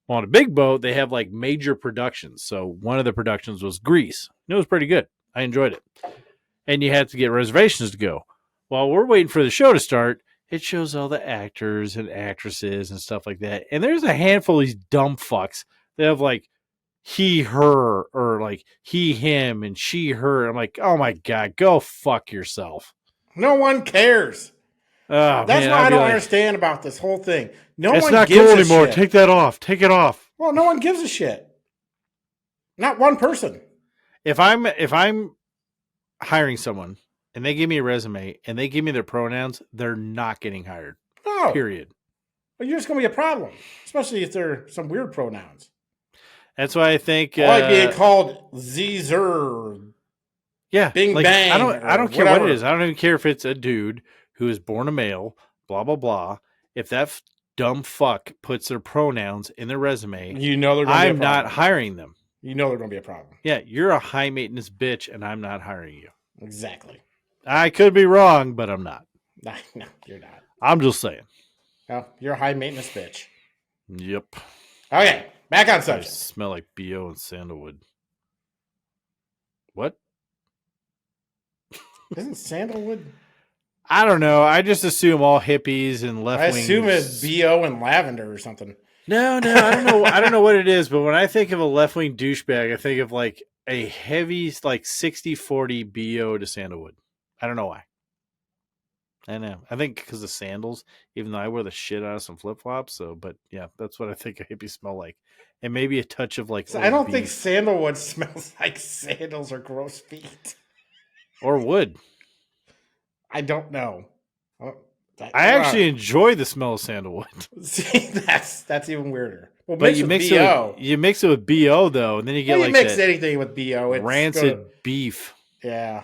S2: Well, on a big boat, they have like major productions. So one of the productions was Grease. It was pretty good. I enjoyed it. And you had to get reservations to go. While we're waiting for the show to start, it shows all the actors and actresses and stuff like that. And there's a handful of these dumb fucks that have like he, her, or like he, him, and she, her. I'm like, oh my God, go fuck yourself.
S1: No one cares.
S2: Oh
S1: That's
S2: man,
S1: what
S2: I'd
S1: I
S2: be
S1: don't
S2: like,
S1: understand about this whole thing. No
S2: it's
S1: one
S2: not cool
S1: gives a
S2: anymore.
S1: shit.
S2: Take that off. Take it off.
S1: Well, no one gives a shit. Not one person.
S2: If I'm hiring someone and they give me a resume and they give me their pronouns, they're not getting hired.
S1: No.
S2: Period.
S1: You're just going to be a problem, especially if they're some weird pronouns.
S2: That's why I think
S1: I like being called Zer,
S2: yeah,
S1: Bing
S2: like
S1: Bang,
S2: I
S1: or
S2: don't care what it
S1: whatever.
S2: is. I don't even care if it's a dude who is born a male, blah blah blah. If that dumb fuck puts their pronouns in their resume,
S1: You know they're going to be a
S2: I'm not
S1: problem.
S2: hiring them.
S1: You know they're going to be a problem.
S2: Yeah, you're a high maintenance bitch and I'm not hiring you.
S1: Exactly.
S2: I could be wrong, but I'm not.
S1: No, you're not.
S2: I'm just saying.
S1: No, you're a high maintenance bitch.
S2: Yep.
S1: Okay, back on
S2: I
S1: subject.
S2: smell like BO and sandalwood. What?
S1: Isn't sandalwood?
S2: I don't know. I just assume all hippies and left
S1: I
S2: wing.
S1: assume it's BO and lavender or something.
S2: No, I don't know. I don't know what it is, but when I think of a left wing douchebag, I think of like a heavy, like 60-40 BO to sandalwood. I don't know why. I know. I think because of sandals, even though I wear the shit out of some flip flops. So, but yeah, that's what I think a hippie smell like. And maybe a touch of like,
S1: So I don't
S2: beef.
S1: think sandalwood smells like sandals or gross feet.
S2: Or wood.
S1: I don't know.
S2: I actually enjoy the smell of sandalwood.
S1: See, that's even weirder. Well,
S2: But you mix
S1: BO.
S2: it with BO though, and then you get
S1: You
S2: like
S1: mix
S2: that
S1: anything with BO, it's
S2: rancid beef.
S1: Yeah,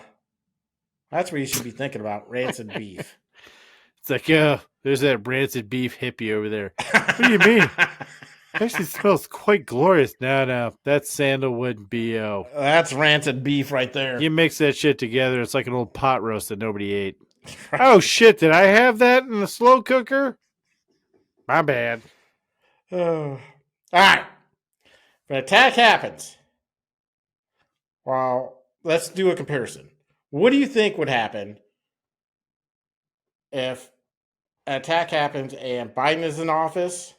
S1: that's what you should be thinking about: rancid beef.
S2: It's like, yeah, there's that rancid beef hippie over there. What do you mean? It actually smells quite glorious. No, that's sandalwood BO.
S1: That's rancid beef right there.
S2: You mix that shit together, it's like an old pot roast that nobody ate. Right. Oh shit! Did I have that in the slow cooker? My bad.
S1: All right. If an attack happens, well, let's do a comparison. What do you think would happen if an attack happens and Biden is in office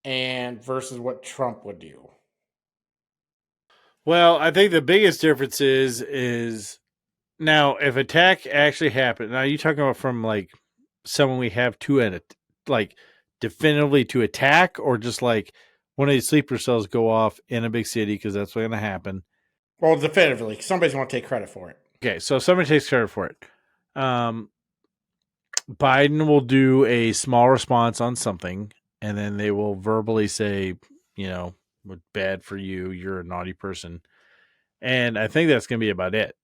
S1: and versus what Trump would do?
S2: Well, I think the biggest difference is now if attack actually happened. Now you talking about from like someone we have to edit, like definitively to attack, or just like one of these sleeper cells go off in a big city because that's what's going to happen.
S1: Well, definitively, somebody's going to take credit for it.
S2: Okay, so somebody takes credit for it. Biden will do a small response on something, and then they will verbally say, bad for you, you're a naughty person. And I think that's going to be about it.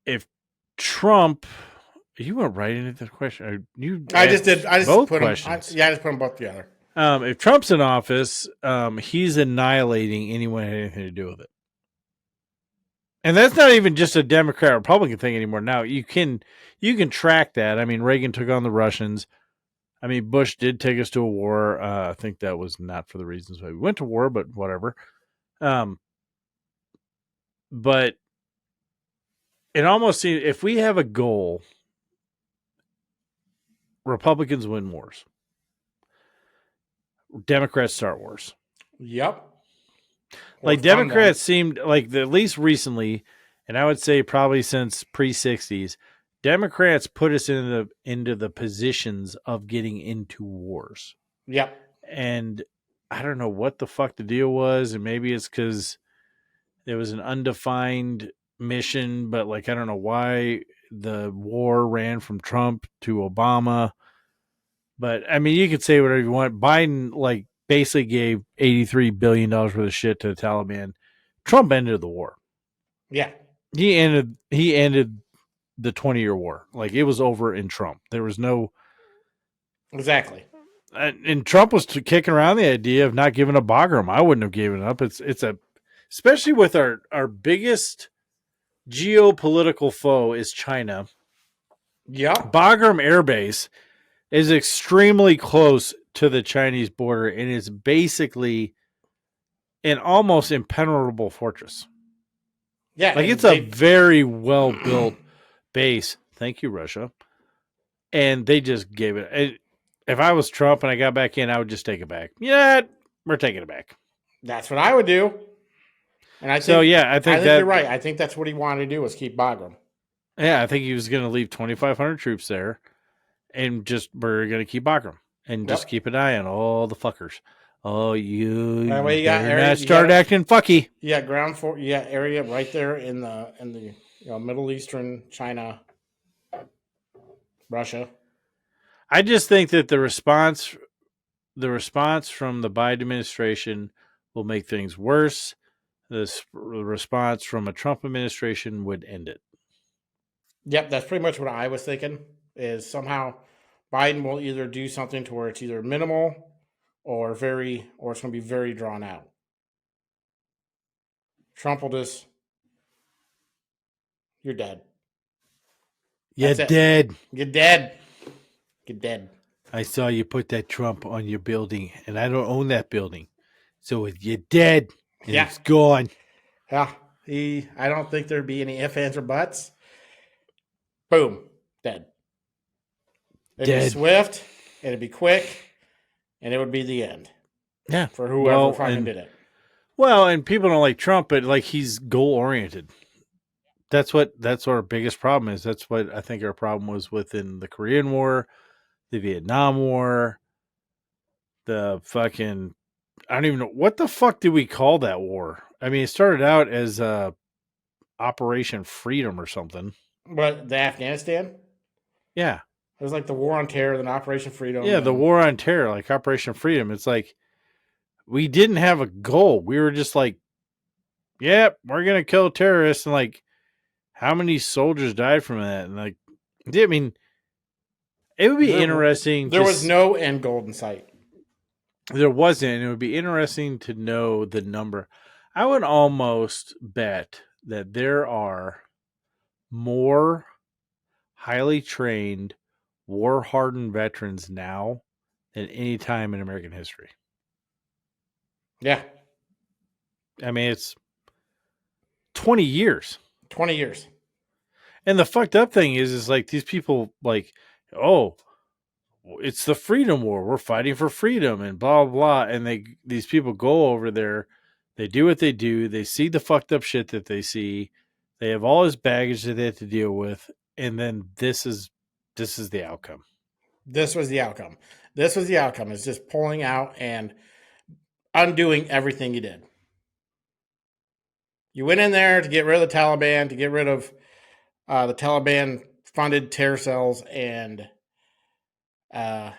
S2: If Trump You went right into the question. You
S1: I just
S2: asked
S1: did. I just
S2: both
S1: put them.
S2: questions.
S1: Yeah, I just put them both together.
S2: If Trump's in office, he's annihilating anyone who had anything to do with it. And that's not even just a Democrat Republican thing anymore. Now you can track that. I mean, Reagan took on the Russians. I mean, Bush did take us to a war. I think that was not for the reasons why we went to war, but whatever. Um, but it almost seems if we have a goal, Republicans win wars, Democrats start wars.
S1: Yep. Or
S2: Like
S1: fund them.
S2: Democrats seemed like at least recently, and I would say probably since pre-60s, Democrats put us into the positions of getting into wars.
S1: Yep.
S2: And I don't know what the fuck the deal was, and maybe it's because there was an undefined mission, but like I don't know why the war ran from Trump to Obama. But I mean, you could say whatever you want. Biden like basically gave $83 billion worth of shit to the Taliban. Trump ended the war.
S1: Yeah.
S2: He ended the 20-year war. Like it was over in Trump. There was no
S1: Exactly.
S2: and Trump was kicking around the idea of not giving up Bagram. I wouldn't have given it up. It's a especially with our biggest geopolitical foe is China.
S1: Yep.
S2: Bagram Air Base is extremely close to the Chinese border and is basically an almost impenetrable fortress.
S1: Yeah.
S2: Like
S1: And
S2: it's a very well built base. Thank you, Russia. And they just gave it. If I was Trump and I got back in, I would just take it back. Yeah, we're taking it back.
S1: that's what I would do. And I
S2: So
S1: think
S2: yeah, I think that
S1: you're right. I think that's what he wanted to do was keep Bagram.
S2: yeah, I think he was going to leave 2,500 troops there, and just we're going to keep Bagram and just
S1: Yep.
S2: keep an eye on all the fuckers. Oh, you
S1: That way you got
S2: better
S1: area.
S2: not start acting fucky.
S1: Yeah, ground for area right there in the Middle Eastern China, Russia.
S2: I just think that the response from the Biden administration will make things worse. The response from a Trump administration would end it.
S1: Yep, that's pretty much what I was thinking. Is somehow Biden will either do something to where it's either minimal or it's going to be very drawn out. Trump will just, you're dead.
S2: You're
S1: That's it.
S2: dead.
S1: You're dead. You're dead.
S2: I saw you put that Trump on your building, and I don't own that building. So you're dead, and
S1: Yeah.
S2: it's gone.
S1: Yeah. I don't think there'd be any ifs, ands, or buts. Boom. Dead. It'd be swift, it'd be quick, and it would be the end.
S2: Yeah.
S1: For whoever fucking did it.
S2: Well, and people don't like Trump, but like he's goal oriented. That's our biggest problem is. That's what I think our problem was within the Korean War, the Vietnam War, the fucking I don't even know what the fuck did we call that war. I mean, it started out as Operation Freedom or something.
S1: But the Afghanistan?
S2: Yeah.
S1: It was like the War on Terror, then Operation Freedom.
S2: Yeah, the War on Terror, like Operation Freedom. It's like we didn't have a goal. We were just like, yep, we're gonna kill terrorists, and like how many soldiers died from that? And like I mean, it would be interesting.
S1: There was no end goal in sight.
S2: There wasn't. And it would be interesting to know the number. I would almost bet that there are more highly trained, war hardened veterans now than any time in American history.
S1: Yeah.
S2: I mean, it's 20 years.
S1: 20 years.
S2: And the fucked up thing is like these people, like, oh, it's the freedom war. We're fighting for freedom and blah, blah, blah. And these people go over there. They do what they do. They see the fucked up shit that they see. They have all this baggage that they have to deal with. And then this is the outcome.
S1: This was the outcome. This was the outcome. It's just pulling out and undoing everything you did. You went in there to get rid of the Taliban, to get rid of the Taliban funded terror cells, and the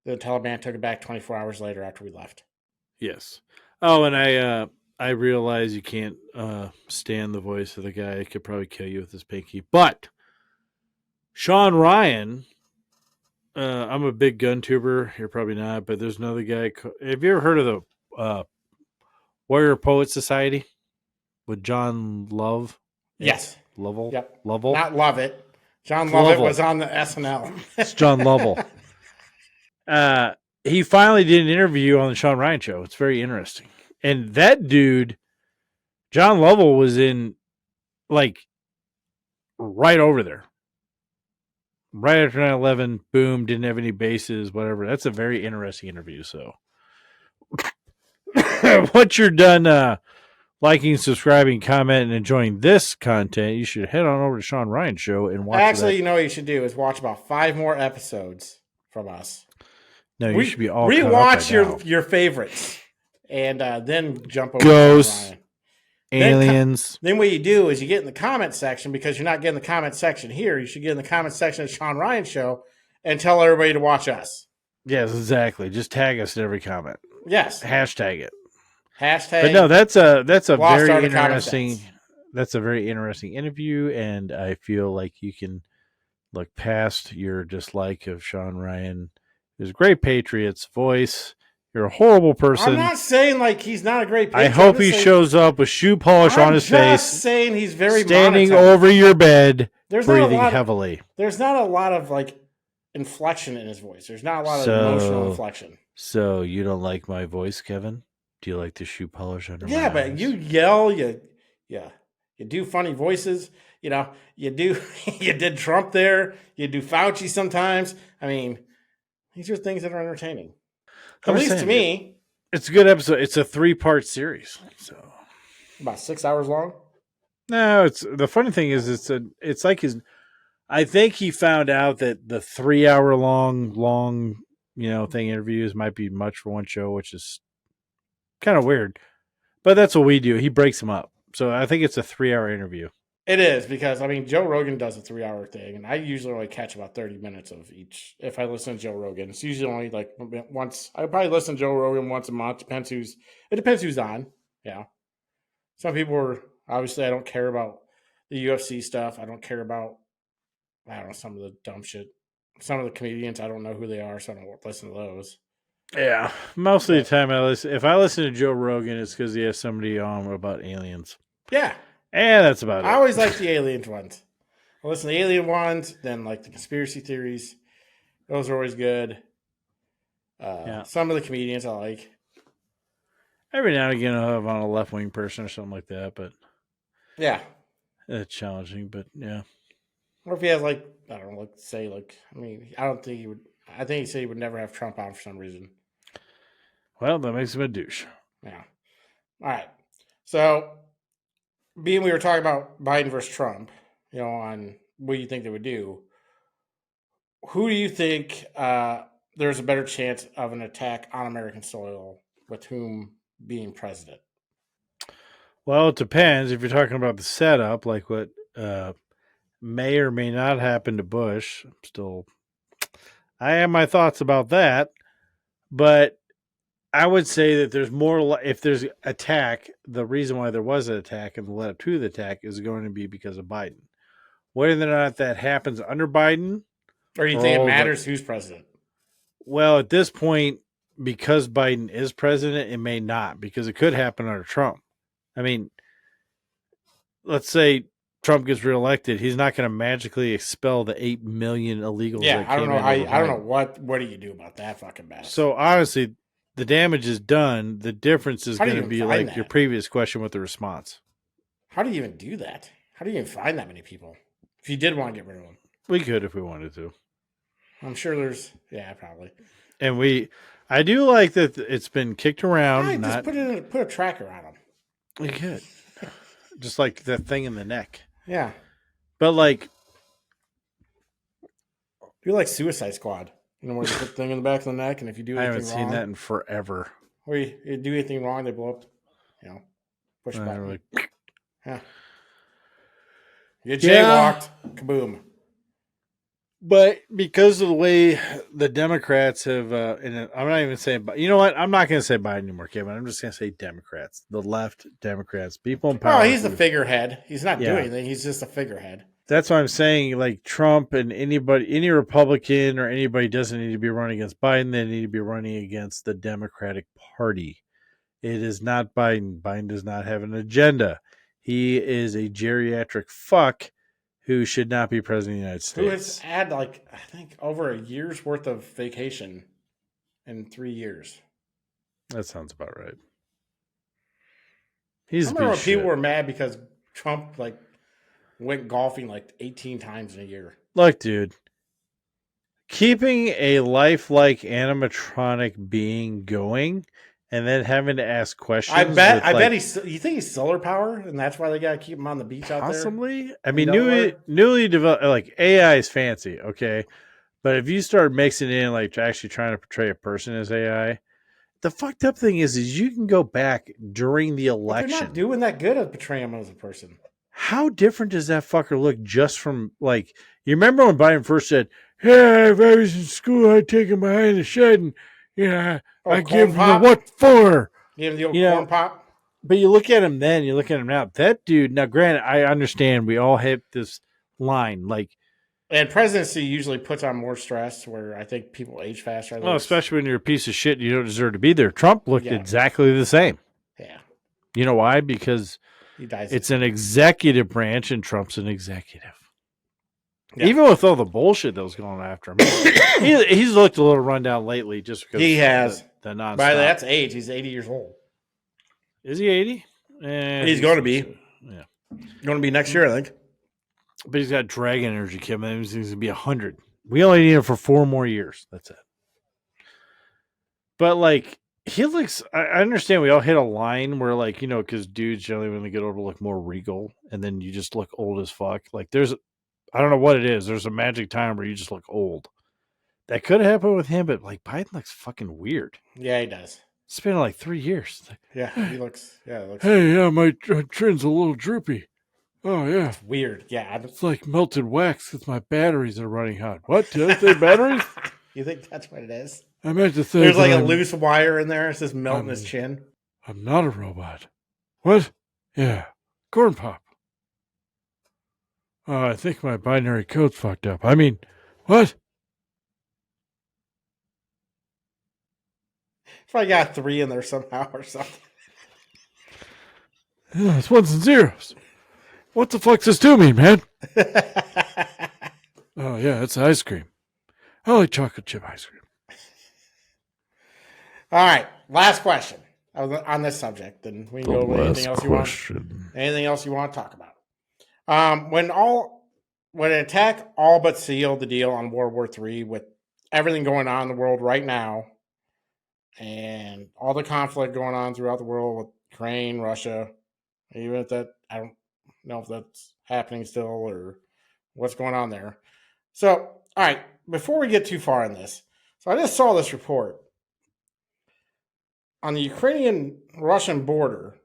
S1: Taliban took it back 24 hours later after we left.
S2: Yes. Oh, and I realize you can't stand the voice of the guy. It could probably kill you with his pinky, but Sean Ryan. I'm a big gun tuber. You're probably not, but there's another guy. Have you ever heard of the Warrior Poet Society with John Love?
S1: Yes.
S2: Lovell?
S1: Yep.
S2: Lovell?
S1: Not Lovett. John
S2: It's
S1: Lovett
S2: Lovell.
S1: was on the SNL.
S2: It's John Lovell. He finally did an interview on the Sean Ryan show. It's very interesting. And that dude, John Lovell, was in like right over there. Right after 9/11, boom, didn't have any bases, whatever. That's a very interesting interview. So, once you're done liking, subscribing, commenting, and enjoying this content, you should head on over to Sean Ryan's show and watch.
S1: Actually, you know what you should do is watch about 5 more episodes from us.
S2: No, you should be all
S1: rewatch your favorites, and then jump over
S2: Ghosts,
S1: to Ryan.
S2: Aliens.
S1: Then what you do is you get in the comment section, because you're not getting the comment section here. You should get in the comment section of Sean Ryan's show and tell everybody to watch us.
S2: Yes, exactly. Just tag us in every comment.
S1: Yes.
S2: Hashtag it.
S1: Hashtag.
S2: But no, that's a very
S1: interesting.
S2: That's a very interesting interview, and I feel like you can look past your dislike of Sean Ryan. His great Patriots voice. You're a horrible person.
S1: I'm not saying like he's not a great Patriot.
S2: I hope he shows up with shoe polish on his face. I'm
S1: just saying he's very
S2: standing
S1: monotone.
S2: over your bed, breathing heavily.
S1: There's not a lot of like inflection in his voice. There's not a lot of emotional inflection.
S2: So you don't like my voice, Kevin? Do you like the shoe polish under my eyes?
S1: But you yell, you do funny voices. You know, you did Trump there. You do Fauci sometimes. I mean, these are things that are entertaining. At least to me.
S2: It's a good episode. It's a 3-part series. So
S1: about 6 hours long.
S2: No, it's the funny thing is it's like his. I think he found out that the 3-hour long thing interviews might be much for one show, which is kind of weird. But that's what we do. He breaks them up. So I think it's a 3-hour interview.
S1: It is, because I mean Joe Rogan does a 3-hour thing, and I usually only catch about 30 minutes of each. If I listen to Joe Rogan, it's usually only like once. I probably listen to Joe Rogan once a month. It depends who's on. Yeah, some people are obviously. I don't care about the UFC stuff. I don't care about some of the dumb shit. Some of the comedians, I don't know who they are, so I don't listen to those.
S2: Yeah, most of the time if I listen to Joe Rogan, it's because he has somebody on about aliens.
S1: Yeah.
S2: And that's about it.
S1: I always like the alien ones. I listen to the alien ones, then like the conspiracy theories. Those are always good. Some of the comedians I like.
S2: Every now and again I'll have on a left-wing person or something like that, but
S1: yeah.
S2: It's challenging, but yeah.
S1: Or if he has I don't think he would. I think he said he would never have Trump on for some reason.
S2: Well, that makes him a douche.
S1: Yeah. All right. So, we were talking about Biden versus Trump, on what you think they would do. Who do you think there's a better chance of an attack on American soil with whom being president?
S2: Well, it depends. If you're talking about the setup, like what may or may not happen to Bush, I have my thoughts about that, but I would say that there's more. If there's attack, the reason why there was an attack and the lead up to the attack is going to be because of Biden. Whether or not that happens under Biden,
S1: or do you think it matters who's president?
S2: Well, at this point, because Biden is president, it may not, because it could happen under Trump. I mean, let's say Trump gets reelected, he's not going to magically expel the 8 million illegals.
S1: Yeah, I don't know I don't know what do you do about that fucking mess.
S2: So honestly, the damage is done. The difference is going to be like your previous question with the response.
S1: How do you even do that? How do you even find that many people? If you did want to get rid of them,
S2: we could if we wanted to.
S1: I'm sure there's probably.
S2: And I do like that it's been kicked around.
S1: Just put a tracker on them.
S2: We could, just like the thing in the neck.
S1: Yeah,
S2: but
S1: do like Suicide Squad. Where you put the thing in the back of the neck, and if you do anything wrong,
S2: I haven't seen that in forever.
S1: Or you do anything wrong, they blow up. Push button. Yeah. You jaywalked. Kaboom.
S2: But because of the way the Democrats have, and I'm not even saying, you know what? I'm not going to say Biden anymore, Kevin. I'm just going to say Democrats, the left Democrats, people in power.
S1: Oh, he's the figurehead. He's not doing anything. He's just a figurehead.
S2: That's what I'm saying. Like Trump and anybody, any Republican or anybody doesn't need to be running against Biden. They need to be running against the Democratic Party. It is not Biden. Biden does not have an agenda. He is a geriatric fuck who should not be president of the United
S1: Who has
S2: States.
S1: had like I think over a year's worth of vacation in 3 years.
S2: That sounds about right.
S1: I
S2: He's a
S1: remember
S2: piece
S1: when
S2: of
S1: people
S2: shit.
S1: were mad because Trump like went golfing like 18 times in a year.
S2: Look, dude, keeping a lifelike animatronic being going and then having to ask questions with
S1: I bet
S2: like
S1: he's. You think he's solar power, and that's why they got to keep him on the beach out there
S2: possibly. I
S1: in
S2: mean,
S1: Delaware.
S2: newly developed like AI is fancy, okay, but if you start mixing in like actually trying to portray a person as AI, the fucked up thing is you can go back during the
S1: But they're not
S2: election.
S1: doing that good at portraying him as a person.
S2: How different does that fucker look just from like you remember when Biden first said, "Yeah, if I was in school, I'd take him behind the shed and
S1: Oh,
S2: I
S1: corn
S2: give him the
S1: pop.
S2: what for."
S1: Give him the old
S2: You
S1: corn
S2: know,
S1: pop.
S2: but you look at him then, you look at him now. That dude. Now, granted, I understand we all hit this line, like,
S1: And presidency usually puts on more stress, where I think people age faster.
S2: well, especially when you're a piece of shit, and you don't deserve to be there. Trump looked
S1: Yeah,
S2: exactly the same.
S1: yeah.
S2: You know why? Because
S1: He dies.
S2: it's an executive branch, and Trump's an executive.
S1: Yeah.
S2: Even with all the bullshit that was going after him, he's looked a little rundown lately, just because
S1: He has.
S2: the nonstop.
S1: By that's age. He's 80 years old.
S2: Is he 80?
S1: He's going to be.
S2: Yeah,
S1: Going to be next year, I think.
S2: but he's got dragon energy, Kim. He's going to be 100. We only need him for 4 more years. That's it. But like he looks, I understand we all hit a line where like because dudes generally when they get older look more regal, and then you just look old as fuck. Like I don't know what it is. There's a magic time where you just look old. That could happen with him, but like Biden looks fucking weird.
S1: Yeah, he does.
S2: It's been like 3 years. Like,
S1: Yeah, he looks. Yeah, it looks.
S2: hey, yeah, my chin's a little droopy. Oh yeah,
S1: It's weird. Yeah.
S2: it's like melted wax because my batteries are running hot. What? Did I say batteries?
S1: You think that's what it is?
S2: I meant to say
S1: There's like a
S2: I'm,
S1: loose wire in there. It's just melting his chin.
S2: I'm not a robot. What? Yeah, corn pop. I think my binary code's fucked up. I mean, what?
S1: If I got 3 in there somehow or something.
S2: Yeah, it's ones and zeros. What the fuck does 2 mean, man? Oh, yeah, it's ice cream. I like chocolate chip ice cream.
S1: All right, last question on this subject, and we can go with anything else you want. Anything else you want to talk about? When an attack all but sealed the deal on World War III, with everything going on in the world right now, and all the conflict going on throughout the world with Ukraine, Russia, even if that I don't know if that's happening still or what's going on there. So, all right, before we get too far in this, so I just saw this report on the Ukrainian-Russian border.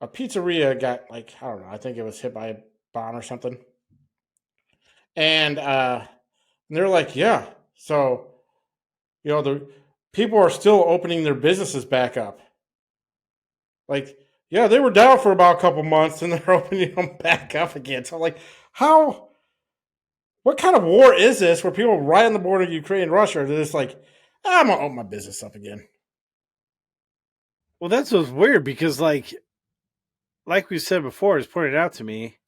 S1: A pizzeria got like I don't know. I think it was hit by a bomb or something, and they're like, yeah. So the people are still opening their businesses back up. Like, yeah, they were down for about a couple months, and they're opening them back up again. So, like, how? What kind of war is this? Where people right on the border of Ukraine and Russia are just like, I'm gonna open my business up again.
S2: Well, that's what's weird because, like we said before, it's pointed out to me.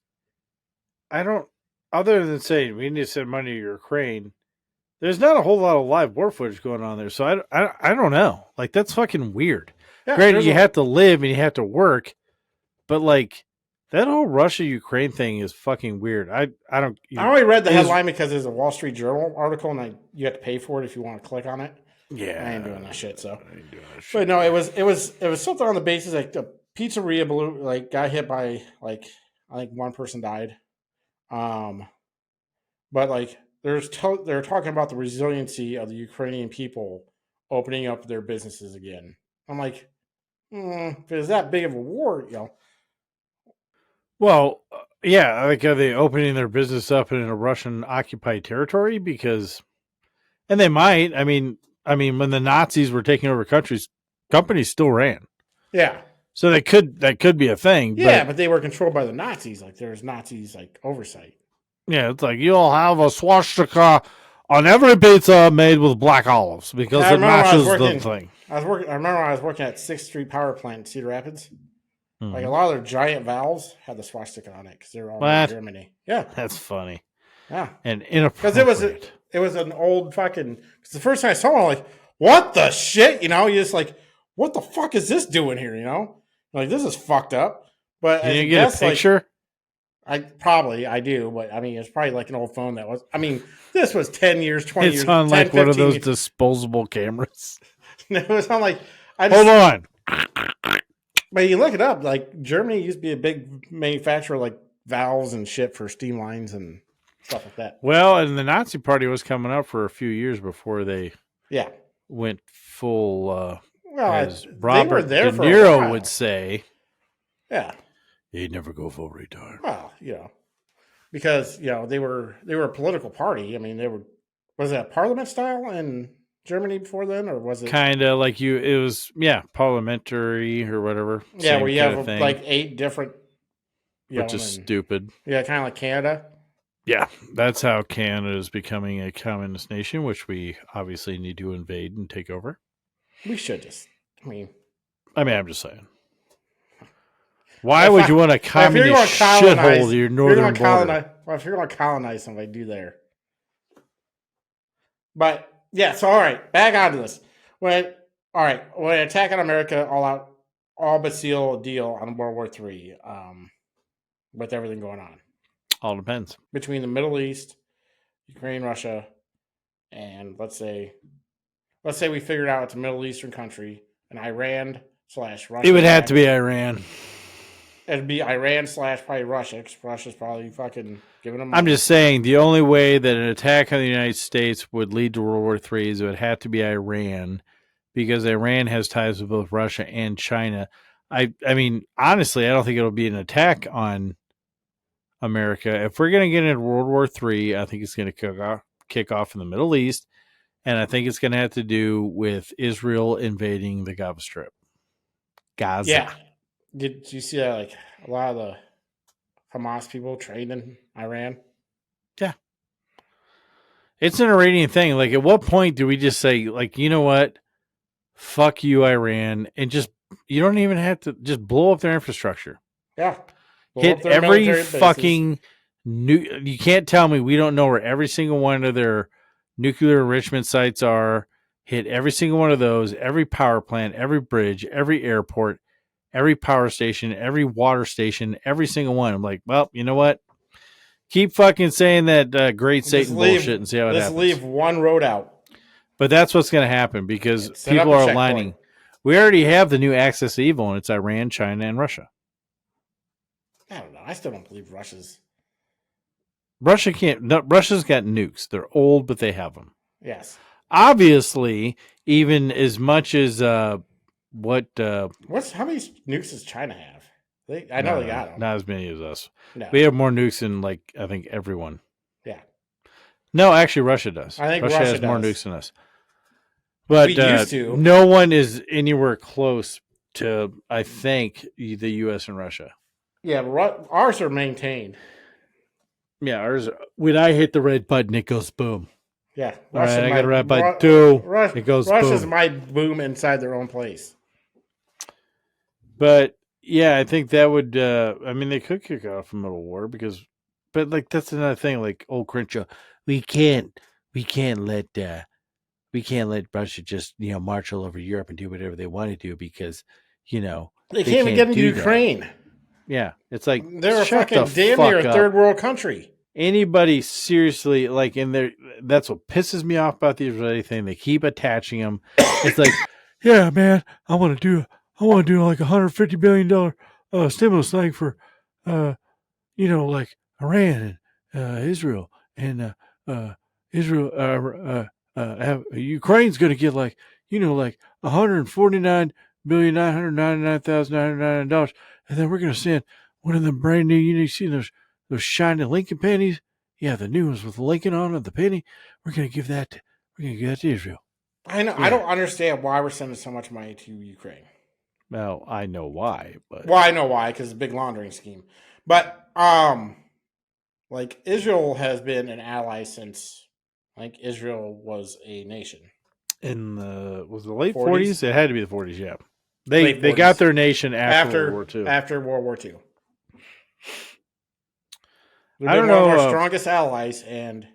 S2: I don't, other than saying we need to send money to Ukraine, there's not a whole lot of live war footage going on there. So I don't know. Like, that's fucking weird.
S1: Yeah,
S2: Granted, you have to live and you have to work, but like that whole Russia Ukraine thing is fucking weird. I don't.
S1: I only read the headline because there's a Wall Street Journal article, and you have to pay for it if you want to click on it.
S2: Yeah,
S1: I ain't doing that shit. So, but no, it was something on the basis like the pizzeria blew, like got hit by like I think one person died. But like they're talking about the resiliency of the Ukrainian people opening up their businesses again. I'm like, if it's that big of a war,
S2: Well, yeah, like are they opening their business up in a Russian occupied territory? Because, and they might. I mean, when the Nazis were taking over countries, companies still ran.
S1: Yeah.
S2: So that could be a thing,
S1: Yeah,
S2: but
S1: but they were controlled by the Nazis. Like there's Nazis like oversight.
S2: yeah, it's like you'll have a swastika on every pizza made with black olives because
S1: I
S2: it
S1: remember when I was
S2: matches the
S1: working.
S2: thing.
S1: I remember when I was working at 6th Street Power Plant in Cedar Rapids. Like a
S2: Mm-hmm.
S1: lot of their giant valves had the swastika on it because they were all made in
S2: What?
S1: Germany. Yeah,
S2: That's funny
S1: yeah.
S2: and
S1: Because
S2: inappropriate.
S1: it was an old fucking. Because the first time I saw it, I'm like, what the shit? You know, you just like, what the fuck is this doing here? You know, like this is fucked up. But
S2: Can
S1: as
S2: you
S1: a
S2: get a
S1: guest, like
S2: picture?
S1: I do, but I mean, it's probably like an old phone that was. I mean, this was 10 years, 20
S2: It's
S1: years,
S2: on
S1: 10,
S2: like one of
S1: 15
S2: those
S1: years.
S2: disposable cameras.
S1: It was on like I
S2: Hold
S1: just.
S2: on.
S1: But you look it up, like Germany used to be a big manufacturer, of, like valves and shit for steam lines and stuff like that.
S2: Well, and the Nazi Party was coming up for a few years before they
S1: Yeah.
S2: went full,
S1: Well,
S2: as
S1: they were
S2: Robert De
S1: there for a
S2: Niro would
S1: while.
S2: say,
S1: Yeah.
S2: "You never go full retard."
S1: Well, you know, because they were a political party. I mean, they were. Was it a parliament style in Germany before then, or was it?
S2: Kind of like it was, yeah, parliamentary or whatever,
S1: Yeah, where
S2: same
S1: you
S2: kind of
S1: have
S2: thing,
S1: like 8 different,
S2: which is
S1: and
S2: stupid.
S1: yeah, kind of like Canada.
S2: Yeah, that's how Canada is becoming a communist nation, which we obviously need to invade and take over.
S1: We should just.
S2: I mean, I'm just saying. Why would you want a
S1: if you're
S2: communist
S1: going to colonize,
S2: shithole to your
S1: if you're
S2: northern
S1: going to
S2: border?
S1: colonize, well, if you're going to colonize somebody, do there. But yeah, so all right, back onto this. When Attack on America all out, all but seal a deal on World War III, with everything going on
S2: All depends.
S1: between the Middle East, Ukraine, Russia, and let's say we figured out it's a Middle Eastern country, and Iran slash Russia.
S2: It would have to be Iran.
S1: It'd be Iran slash probably Russia, because Russia's probably fucking giving them money.
S2: I'm just saying the only way that an attack on the United States would lead to World War III is it would have to be Iran, because Iran has ties with both Russia and China. I mean, honestly, I don't think it'll be an attack on America. If we're going to get into World War III, I think it's going to kick off in the Middle East, and I think it's going to have to do with Israel invading the Gaza Strip. Gaza.
S1: Yeah. Did you see that? Like a lot of the Hamas people trained in Iran.
S2: Yeah. It's an Iranian thing. Like, at what point do we just say, like, you know what? Fuck you, Iran, and just, you don't even have to just blow up their infrastructure.
S1: Yeah.
S2: Hit every fucking you can't tell me we don't know where every single one of their nuclear enrichment sites are. Hit every single one of those, every power plant, every bridge, every airport, every power station, every water station, every single one. I'm like, well, you know what? Keep fucking saying that great Satan bullshit and see how it happens.
S1: Let's leave one road out.
S2: But that's what's going to happen because people are aligning. We already have the new axis of evil, and it's Iran, China, and Russia.
S1: I don't know. I still don't believe Russia's
S2: can't. No, Russia's got nukes. They're old, but they have them.
S1: Yes.
S2: Obviously, even as much as how many
S1: nukes does China have? I know they got them.
S2: Not as many as us.
S1: No.
S2: We have more nukes than I think everyone.
S1: Yeah.
S2: No, actually, Russia does.
S1: I think
S2: Russia has
S1: does.
S2: more nukes than us. But
S1: we used to.
S2: No one is anywhere close to, I think, the U.S. and Russia.
S1: Yeah, but ours are maintained.
S2: Yeah, ours. When I hit the red button, it goes boom.
S1: Yeah,
S2: all right, I got a red button too. It goes
S1: Russia's
S2: boom.
S1: my boom inside their own place.
S2: But yeah, I think that would. I mean, they could kick off a middle war but that's another thing. Like old Crenshaw, we can't let Russia just march all over Europe and do whatever they want to do because they
S1: can't even get into Ukraine.
S2: That. Yeah, it's like
S1: they're fucking damn near a third world country.
S2: Anybody seriously that's what pisses me off about the Israeli thing. They keep attaching them. It's like, yeah, man, I want to do like $150 billion stimulus thing for like Iran and Israel and Ukraine's going to get like $149,999,999, and then we're going to send one of them brand new. You see those shiny Lincoln pennies? Yeah, the new ones with Lincoln on it, the penny. We're going to give that to Israel.
S1: I know. Yeah. I don't understand why we're sending so much money to Ukraine.
S2: Well, I know why, but
S1: Well, I know why, because it's a big laundering scheme. But like Israel has been an ally since like Israel was a nation.
S2: in the was it the late
S1: 40s,
S2: 40s? It had to be the 40s, yeah. They
S1: late
S2: they got
S1: 40s,
S2: their nation after World War
S1: after
S2: II.
S1: after World War II. They've
S2: I
S1: been
S2: don't
S1: one of
S2: know.
S1: our strongest allies, and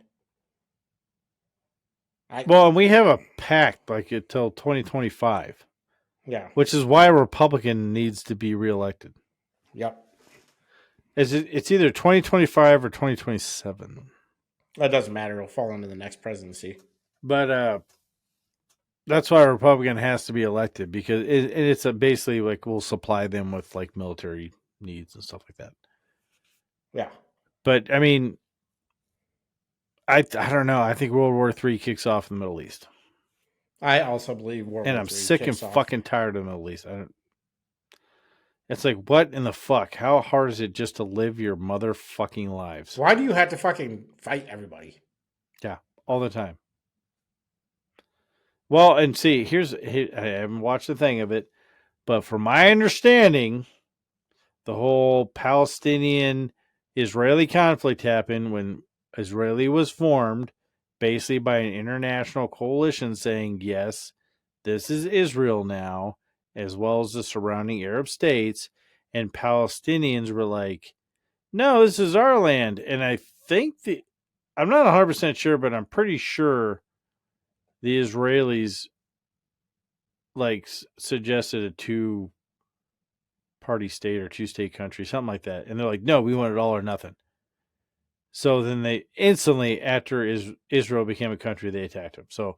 S1: I
S2: Well, and we have a pact like until 2025,
S1: yeah,
S2: which is why a Republican needs to be reelected.
S1: yep.
S2: It's either 2025 or 2027.
S1: That doesn't matter. It'll fall into the next presidency.
S2: But that's why a Republican has to be elected because it's basically like we'll supply them with like military needs and stuff like that.
S1: Yeah,
S2: But I mean, I don't know. I think World War III kicks off in the Middle East,
S1: I also believe World
S2: and
S1: War
S2: I'm
S1: Three
S2: sick and
S1: kicks off.
S2: fucking tired of the Middle East. I don't. It's like what in the fuck? How hard is it just to live your motherfucking lives?
S1: Why do you have to fucking fight everybody?
S2: Yeah, all the time. Well, and see, I haven't watched a thing of it, but from my understanding, the whole Palestinian Israeli conflict happened when Israeli was formed, basically by an international coalition saying, yes, this is Israel now, as well as the surrounding Arab states. And Palestinians were like, no, this is our land. And I think I'm not 100% sure, but I'm pretty sure the Israelis like suggested a two-party state or two-state country, something like that. And they're like, no, we want it all or nothing. So then they instantly, after Israel became a country, they attacked them. So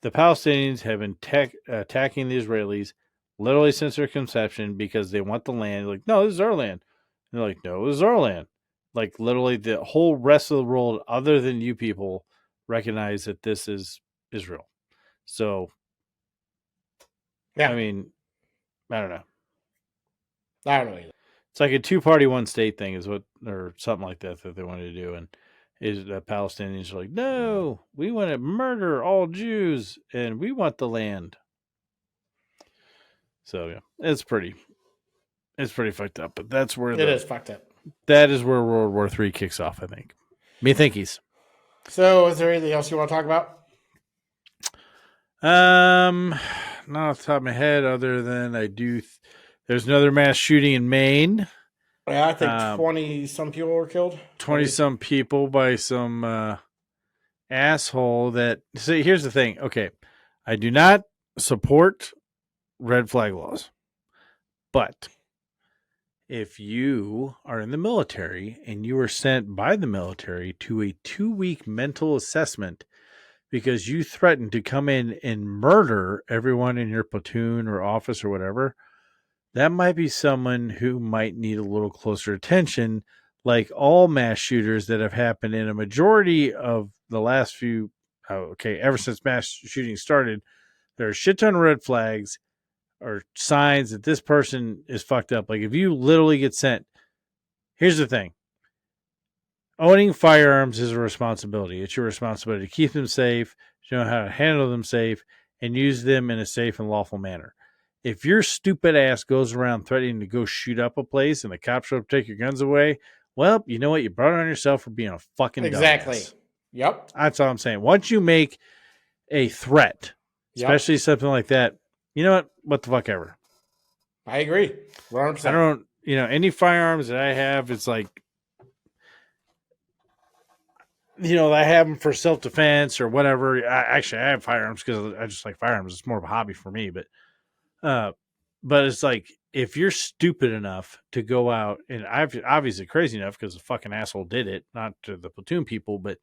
S2: the Palestinians have been attacking the Israelis literally since their conception because they want the land. They're like, no, this is our land. And they're like, no, this is our land. Like literally the whole rest of the world, other than you people, recognize that this is Israel. So,
S1: Yeah,
S2: I mean, I don't know.
S1: I don't know either.
S2: It's like a two-party, one-state thing, is what, or something like that they wanted to do, and is the Palestinians are like, no, we want to murder all Jews, and we want the land. So yeah, it's pretty fucked up. But that's where
S1: It is fucked up.
S2: that is where World War III kicks off. I think. Me thinkies.
S1: So, is there anything else you want to talk about?
S2: Not off the top of my head, other than there's another mass shooting in Maine.
S1: Yeah, I think 20 some people were killed.
S2: 20 some people by some asshole that. See, here's the thing. Okay, I do not support red flag laws, but if you are in the military and you are sent by the military to a 2-week mental assessment because you threatened to come in and murder everyone in your platoon or office or whatever, that might be someone who might need a little closer attention, like all mass shooters that have happened in a majority of the last few. Okay, ever since mass shooting started, there are a shit ton of red flags or signs that this person is fucked up. Like if you literally get sent, here's the thing. Owning firearms is a responsibility. It's your responsibility to keep them safe, to know how to handle them safe, and use them in a safe and lawful manner. If your stupid ass goes around threatening to go shoot up a place and the cops show up to take your guns away, well, you know what? You brought it on yourself for being a fucking
S1: Exactly.
S2: dumbass.
S1: Yep.
S2: That's all I'm saying. Once you make a threat, especially something like that, you know what the fuck ever.
S1: I agree. 100%.
S2: I don't, any firearms that I have, it's like, I have them for self-defense or whatever. I have firearms because I just like firearms. It's more of a hobby for me, but it's like if you're stupid enough to go out, and I've obviously crazy enough because the fucking asshole did it, not to the platoon people, but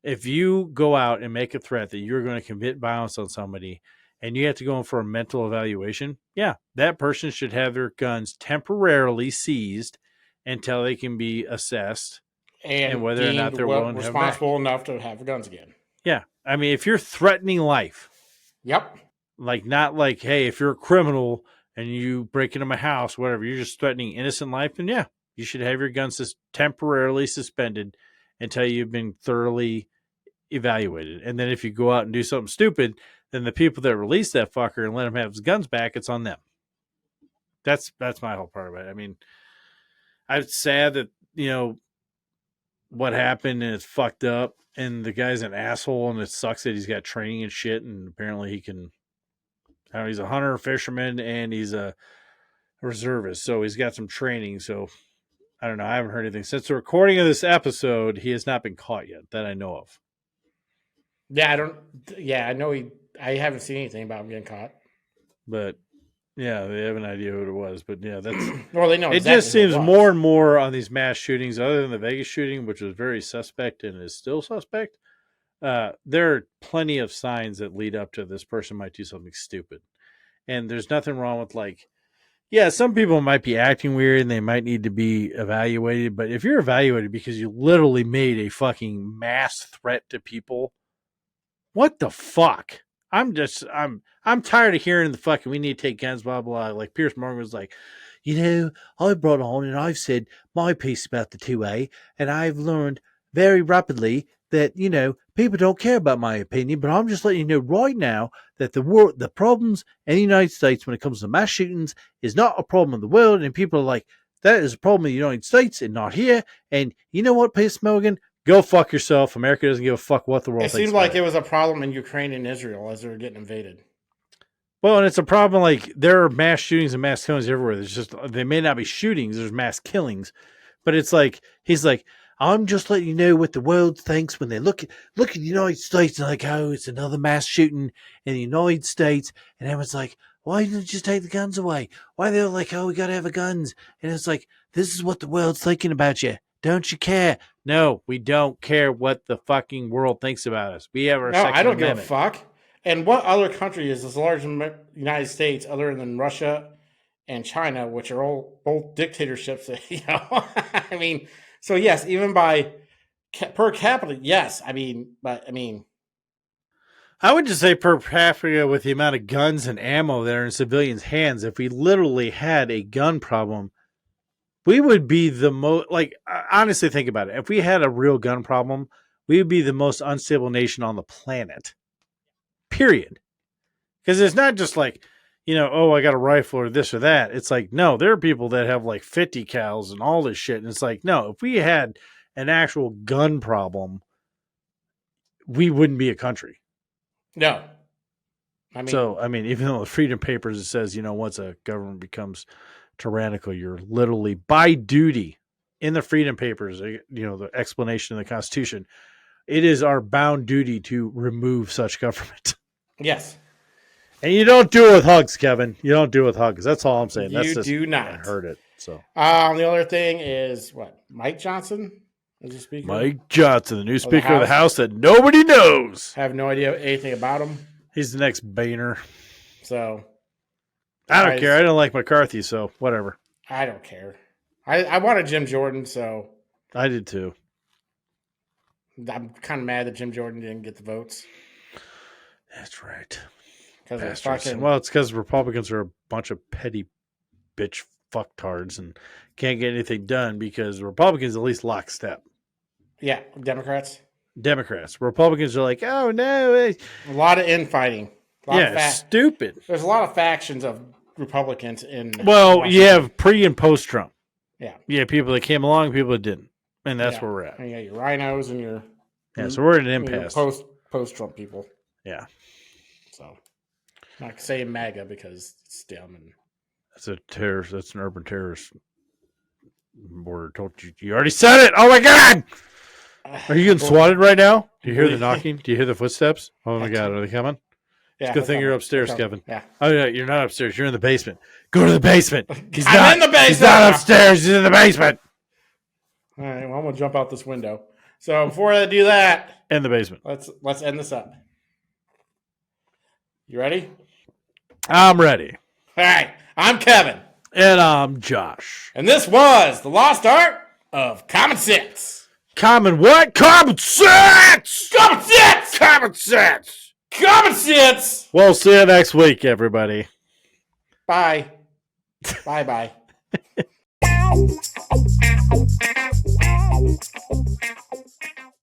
S2: if you go out and make a threat that you're going to commit violence on somebody and you have to go in for a mental evaluation, yeah, that person should have their guns temporarily seized until they can be assessed and
S1: And
S2: whether or not
S1: deemed
S2: they're willing to have them back.
S1: responsible enough to have guns again.
S2: Yeah. I mean, if you're threatening life,
S1: Yep.
S2: like not like, hey, if you're a criminal and you break into my house, whatever, you're just threatening innocent life, then yeah, you should have your guns temporarily suspended until you've been thoroughly evaluated. And then if you go out and do something stupid, then the people that release that fucker and let him have his guns back, it's on them. That's my whole part of it. I mean, I'm sad that what happened and it's fucked up, and the guy's an asshole, and it sucks that he's got training and shit, and apparently he can. I don't know, he's a hunter, fisherman, and he's a reservist, so he's got some training. So I don't know. I haven't heard anything since the recording of this episode. He has not been caught yet that I know of.
S1: Yeah, I don't. Yeah, I know I haven't seen anything about him getting caught.
S2: But yeah, they have an idea who it was. But yeah, that's.
S1: Well, they know.
S2: It
S1: Exactly
S2: just seems more and more on these mass shootings, other than the Vegas shooting, which was very suspect and is still suspect. There are plenty of signs that lead up to this person might do something stupid, and there's nothing wrong with yeah, some people might be acting weird and they might need to be evaluated. But if you're evaluated because you literally made a fucking mass threat to people, what the fuck? I'm tired of hearing the fucking we need to take guns, blah, blah. Like Pierce Morgan was like, I brought on and I've said my piece about the 2A, and I've learned very rapidly that, people don't care about my opinion, but I'm just letting you know right now that the problems in the United States when it comes to mass shootings is not a problem in the world. And people are like, that is a problem in the United States and not here. And you know what, Pierce Morgan? Go fuck yourself. America doesn't give a fuck what the world thinks.
S1: It seemed like it was a problem in Ukraine and Israel as they were getting invaded.
S2: Well, and it's a problem like there are mass shootings and mass killings everywhere. There's just, they may not be shootings, there's mass killings. But it's like, he's like, I'm just letting you know what the world thinks when they look at the United States and like, oh, it's another mass shooting in the United States. And everyone's like, why didn't you just take the guns away? Why they're like, oh, we got to have the guns. And it's like, this is what the world's thinking about you. Don't you care? No, we don't care what the fucking world thinks about us. We have our Second
S1: I don't
S2: Amendment.
S1: give a fuck. And what other country is as large as the United States other than Russia and China, which are all both dictatorships? I mean, so yes, even by per capita, yes. I
S2: would just say per capita with the amount of guns and ammo that are in civilians' hands, if we literally had a gun problem, we would be the most, honestly think about it. If we had a real gun problem, we would be the most unstable nation on the planet. Period. Because it's not just like, oh, I got a rifle or this or that. It's like, no, there are people that have like 50 cals and all this shit. And it's like, no, if we had an actual gun problem, we wouldn't be a country.
S1: No.
S2: Even though the Freedom Papers, it says, once a government becomes tyrannical, you're literally by duty in the Freedom Papers, the explanation of the Constitution, it is our bound duty to remove such government.
S1: Yes.
S2: And you don't do it with hugs, Kevin. You don't do it with hugs. That's all I'm saying.
S1: You do not.
S2: I heard it. So
S1: the other thing is what? Mike Johnson is the speaker.
S2: Mike Johnson, the new Speaker of the House that nobody knows.
S1: I have no idea anything about him.
S2: He's the next Boehner.
S1: So
S2: I don't care. I don't like McCarthy, so whatever.
S1: I don't care. I wanted Jim Jordan, so
S2: I did too.
S1: I'm kind of mad that Jim Jordan didn't get the votes.
S2: That's right.
S1: Well,
S2: it's because Republicans are a bunch of petty bitch fucktards and can't get anything done because Republicans at least lockstep.
S1: Yeah, Democrats.
S2: Republicans are like, oh no.
S1: A lot of infighting.
S2: Stupid.
S1: There's a lot of factions of Republicans in.
S2: Well,
S1: Washington.
S2: you have pre and post Trump.
S1: Yeah.
S2: Yeah, people that came along, people that didn't. And that's where we're at.
S1: Yeah, your rhinos and your.
S2: Yeah, so we're at an impasse.
S1: Post Trump people.
S2: Yeah.
S1: So, not saying MAGA because it's dumb and.
S2: That's a terrorist. That's an urban terrorist. Border told you. You already said it. Oh my God! Are you getting swatted right now? Do you hear the knocking? Do you hear the footsteps? Oh my God! Are they coming?
S1: Yeah,
S2: it's a good thing you're upstairs, Kevin.
S1: Yeah.
S2: Oh yeah, you're not upstairs. You're in the basement. Go to the basement.
S1: I'm in the basement.
S2: He's not upstairs. He's in the basement.
S1: All right. Well, I'm gonna jump out this window. So before I do that,
S2: in the basement.
S1: Let's end this up. You ready?
S2: I'm ready.
S1: All right. I'm Kevin.
S2: And I'm Josh.
S1: And this was the lost art of common sense.
S2: Common what? Common sense!
S1: Common sense!
S2: Common sense!
S1: Common sense!
S2: We'll see you next week, everybody.
S1: Bye. Bye-bye.